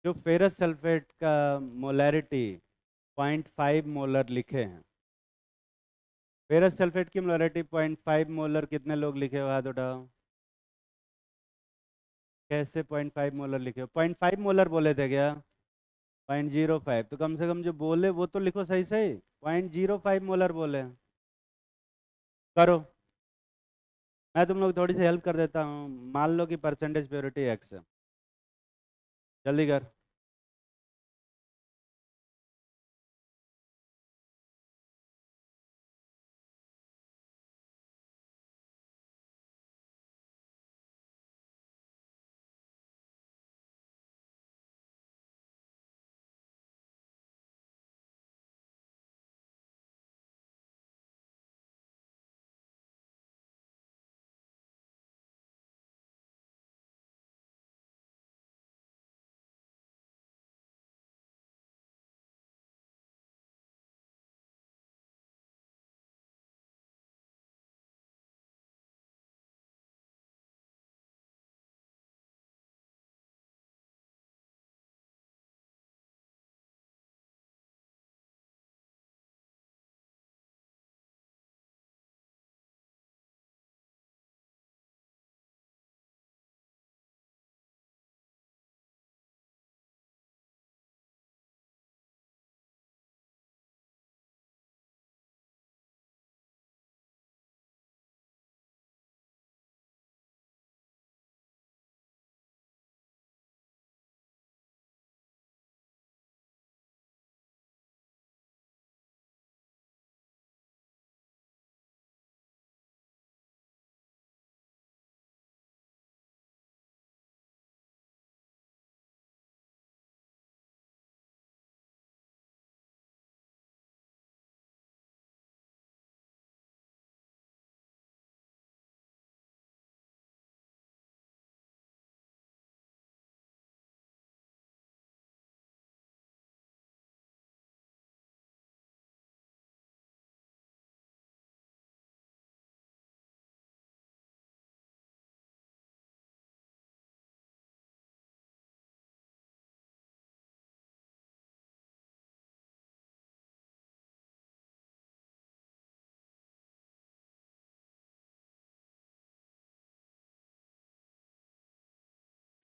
A: जो फेरस सल्फेट का मोलैरिटी 0.5 मोलर लिखे हैं। फेरस सल्फेट की मोलैरिटी 0.5 मोलर कितने लोग लिखे हो, हाथ उठाओ। कैसे 0.5 मोलर लिखे हो? 0.5 मोलर बोले थे क्या? 0.05। तो कम से कम जो बोले वो तो लिखो सही सही। 0.05 मोलर बोले। करो, मैं तुम लोग थोड़ी सी हेल्प कर देता हूँ। मान लो कि परसेंटेज प्योरिटी एक्स है, जल्दी कर।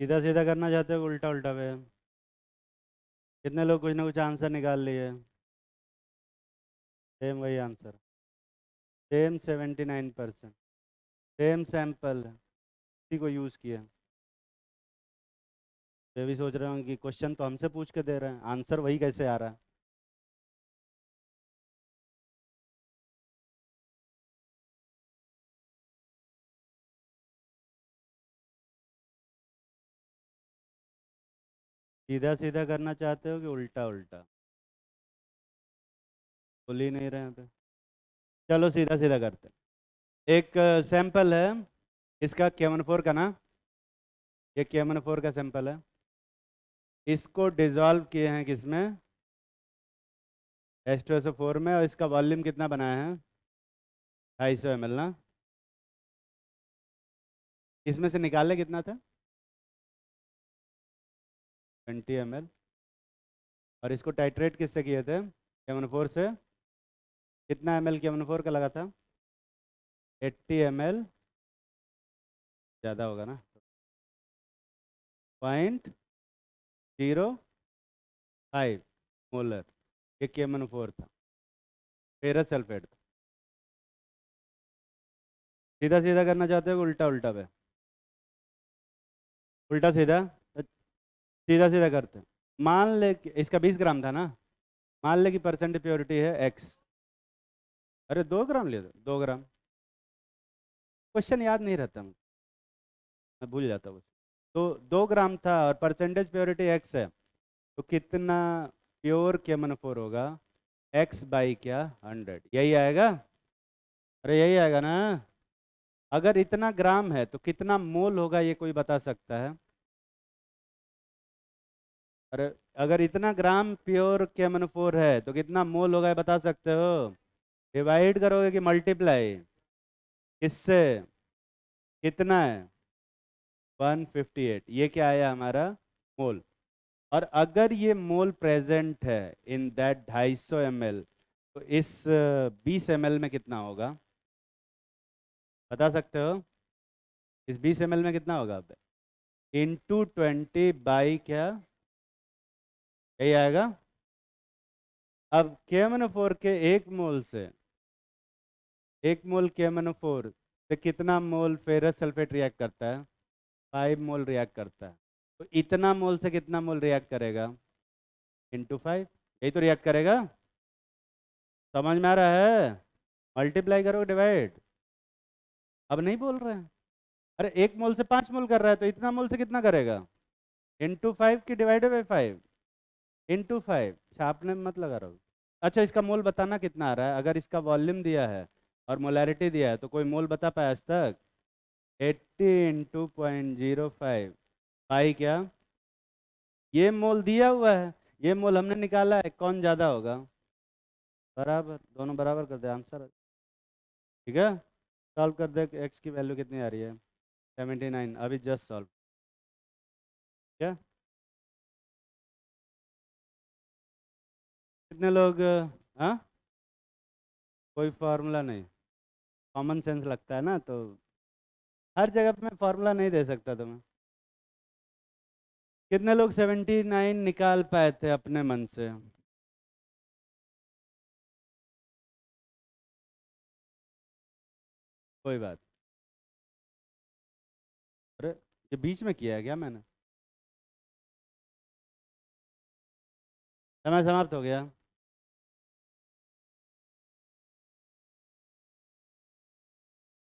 A: सीधा सीधा करना चाहते हो उल्टा उल्टा पे? कितने लोग कुछ ना कुछ आंसर निकाल लिए? सेम वही आंसर, सेम 79%, सेम सैंपल इसी को यूज़ किया। ये भी सोच रहे हूँ कि क्वेश्चन तो हमसे पूछ के दे रहे हैं, आंसर वही कैसे आ रहा है। सीधा सीधा करना चाहते हो कि उल्टा उल्टा? बोल ही नहीं रहे हैं तो चलो सीधा सीधा करते हैं। एक सैंपल है इसका KMnO4 का ना, ये KMnO4 का सैंपल है। इसको डिजॉल्व किए हैं किसमें? H2SO4 में। और इसका वॉल्यूम कितना बनाया है? 250 ml ना। इसमें से निकाले कितना था? 20 ml। और इसको टाइट्रेट किससे किए थे? KMnO4 से। कितना ml KMnO4 का लगा था? 80 ml, ज़्यादा होगा ना, 0.05। मोलर, ये KMnO4 था, फेरस सल्फेट था। सीधा सीधा करना चाहते हो उल्टा उल्टा पे? उल्टा सीधा, सीधा सीधा करते हैं। मान ले कि इसका 20 ग्राम था ना, मान ले कि परसेंट प्योरिटी है x। अरे 2 ग्राम ले दो, 2 ग्राम। क्वेश्चन याद नहीं रहता मुझे, मैं भूल जाता हूँ। तो 2 ग्राम था और परसेंटेज प्योरिटी x है, तो कितना प्योर KMnO4 होगा? x बाई क्या 100, यही आएगा। अरे यही आएगा ना। अगर इतना ग्राम है तो कितना मोल होगा, ये कोई बता सकता है? अरे अगर इतना ग्राम प्योर KMnO4 है तो कितना मोल होगा, ये बता सकते हो? डिवाइड करोगे कि मल्टीप्लाई? किससे? कितना है? 158, ये क्या आया हमारा? मोल। और अगर ये मोल प्रेजेंट है इन दैट 250 ml, तो इस 20 ml में कितना होगा, बता सकते हो? इस 20 ml में कितना होगा? इंटू 20 बाई क्या, यही आएगा। अब KMnO4 के एक मोल KMnO4 से कितना मोल फेरस सल्फेट रिएक्ट करता है? 5 मोल रिएक्ट करता है। तो इतना मोल से कितना मोल रिएक्ट करेगा? इंटू 5, यही तो रिएक्ट करेगा। समझ में आ रहा है? मल्टीप्लाई करो, डिवाइड। अब नहीं बोल रहे हैं। अरे 1 मोल से 5 मोल कर रहा है, तो इतना मोल से कितना करेगा? इंटू 5 की डिवाइडेड बाई 5, इंटू 5, छापने में मत लगा रहो। अच्छा, इसका मोल बताना कितना आ रहा है? अगर इसका वॉल्यूम दिया है और मोलैरिटी दिया है, तो कोई मोल बता पाया आज तक? 80 इंटू 0.05 पाई क्या, ये मोल दिया हुआ है, ये मोल हमने निकाला है, कौन ज़्यादा होगा? बराबर, दोनों बराबर कर दे, आंसर। ठीक है, सॉल्व कर दे, एक्स की वैल्यू कितनी आ रही है? 79, अभी जस्ट सॉल्व। क्या कितने लोग? हाँ, कोई फार्मूला नहीं, कॉमन सेंस लगता है ना, तो हर जगह पे मैं फार्मूला नहीं दे सकता तुम्हें। कितने लोग 79 निकाल पाए थे अपने मन से? कोई बात। अरे ये बीच में किया है क्या मैंने? समय समाप्त हो गया।